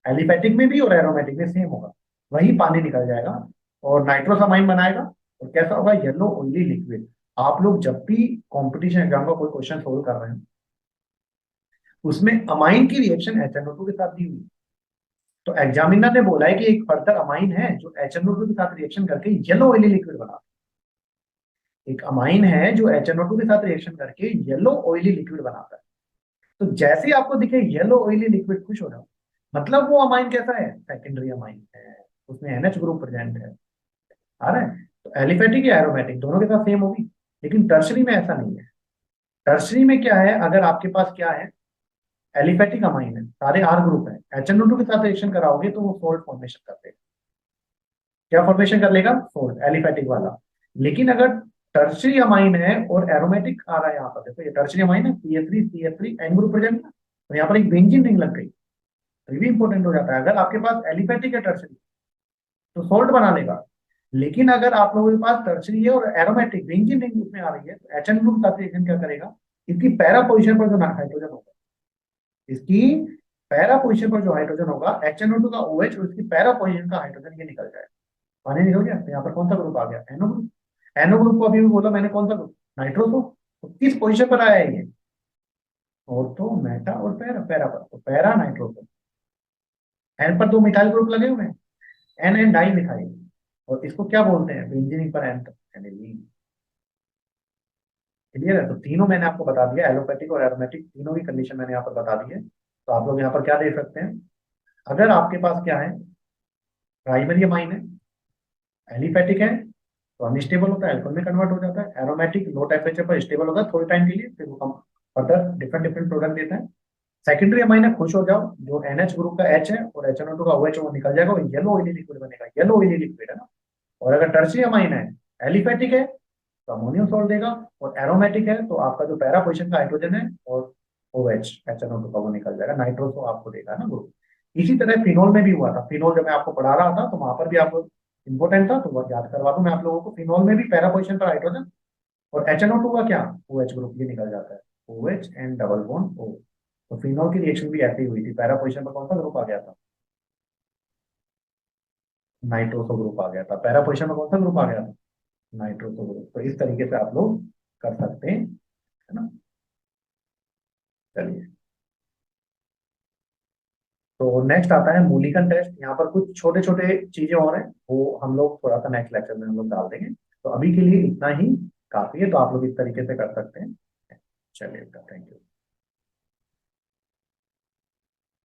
एलिफेटिक में भी और एरोमेटिक में सेम होगा, वही पानी निकल जाएगा और नाइट्रोस अमाइन बनाएगा। और कैसा होगा, येलो ऑयली लिक्विड। आप लोग जब भी कंपटीशन एग्जाम का कोई क्वेश्चन सोल्व कर रहे हैं उसमें अमाइन की रिएक्शन HNO2 के साथ दी हुई, तो एग्जामिनर ने बोला है कि एक फर्दर अमाइन है जो HNO2 के साथ रिएक्शन करके येलो ऑयली लिक्विड बना। एक अमाइन है जो HNO2 के साथ रिएक्शन करके येलो ऑयली लिक्विड बनाता है। तो जैसे ही आपको दिखे येलो ऑयली लिक्विड, खुश हो जाओ, मतलब वो अमाइन कैसा है, सेकेंडरी अमाइन है, उसमें NH ग्रुप प्रेजेंट है। आ रहा है। तो एलिफेटिक या एरोमेटिक दोनों के साथ सेम होगी, लेकिन टर्शरी में ऐसा नहीं है। टर्शरी में क्या है, अगर आपके पास क्या है, एलिफेटिक अमाइन है, सारे R ग्रुप है, HNO2 के साथ रिएक्शन कराओगे तो वो सोल्ट फॉर्मेशन करते हैं। क्या फॉर्मेशन कर लेगा, सोल्ट, एलिफेटिक वाला। लेकिन अगर टर्शियरी अमाइन है और एरोमेटिक आ रहा है यहाँ पर, देखो ये टर्शियरी अमाइन है, CH3 एन ग्रुप प्रेजेंट है, तो यहाँ पर एक बेंजीन रिंग लग गई, तो ये भी इंपॉर्टेंट हो जाता है। अगर आपके पास एलिफेटिक है टर्शियरी तो सोल्ट बना लेगा, लेकिन अगर आप लोगों के पास टर्शियरी है और एरोमेटिक बेंजीन रिंग उसमें आ रही है, तो एचएन ग्रुप का रिएक्शन क्या करेगा, इसकी पैरा पोजीशन पर जो हाइड्रोजन होगा, इसकी पैरा पोजीशन पर जो हाइड्रोजन होगा HNO2 का OH, और इसकी पैरा पोजीशन का हाइड्रोजन ये निकल जाएगा, पानी निकल गया। तो यहाँ पर कौन सा ग्रुप आ गया, एनो ग्रुप। एनो ग्रुप को अभी भी बोला मैंने कौन सा ग्रुप, नाइट्रोसो। तो किस पोजीशन पर आया है ये, ऑर्थो, मेटा और पैरा, पैरा पर, तो पैरा नाइट्रोसो। एन पर दो मिथाइल ग्रुप लगे हुए हैं, एन एन डाई मिथाइल, और इसको क्या बोलते हैं, बेंजीन पर एन, एनिलीन। क्लियर है, तो तीनों मैंने आपको बता दिया, एलोपैथिक और एरोमेटिक तीनों की कंडीशन मैंने यहाँ पर बता दी है। तो आप लोग यहाँ पर क्या देख सकते हैं, अगर आपके पास क्या है, प्राइमरी अमाइन है, एलिफैटिक है, तो अनस्टेबल होता है, अल्कोहल में कन्वर्ट हो जाता है। एरोमेटिक लो टेम्परेचर पर स्टेबल होगा थोड़े टाइम के लिए, फिर वो फर्दर डिफरेंट डिफरेंट प्रोडक्ट देता है। सेकेंडरी अमाइन है, खुश हो जाओ, जो NH ग्रुप का H है और HNO2 का OH है वो निकल जाएगा, वो येलो ऑयली लिक्विड बनेगा, येलो ऑयली लिक्विड है ना। और अगर टर्शियरी अमाइन है, एलिफैटिक है, तो अमोनियम सॉल्ट देगा, और एरोमेटिक है तो आपका जो पैरा पोजीशन का हाइड्रोजन है और OH HNO2 का वो निकल जाएगा, नाइट्रोसो आपको देगा ना ग्रुप। इसी तरह फिनोल में भी हुआ था, फिनोल जब मैं आपको पढ़ा रहा था तो वहां पर भी आपको इंपॉर्टेंट था, तो वो याद करवा दूं मैं आप लोगों को, फिनोल में भी पैरा पोजीशन पर हाइड्रोजन और HNO2 का क्या, OH ग्रुप ये निकल जाता है, OH and double bond O। तो फिनोल की रिएक्शन भी ऐसी हुई थी, पैरा पोजीशन पर कौन सा ग्रुप आ गया था, नाइट्रोसो ग्रुप आ गया था, पैरा पोजीशन में कौन सा ग्रुप आ गया था, नाइट्रोसो ग्रुप। तो इस तरीके से आप लोग कर सकते हैं, है ना। चलिए, तो नेक्स्ट आता है मूलिकन टेस्ट। यहाँ पर कुछ छोटे छोटे चीजें और हैं, वो हम लोग थोड़ा सा नेक्स्ट लेक्चर में हम लोग डाल देंगे। तो अभी के लिए इतना ही काफी है, तो आप लोग इस तरीके से कर सकते हैं। चलिए, थैंक यू।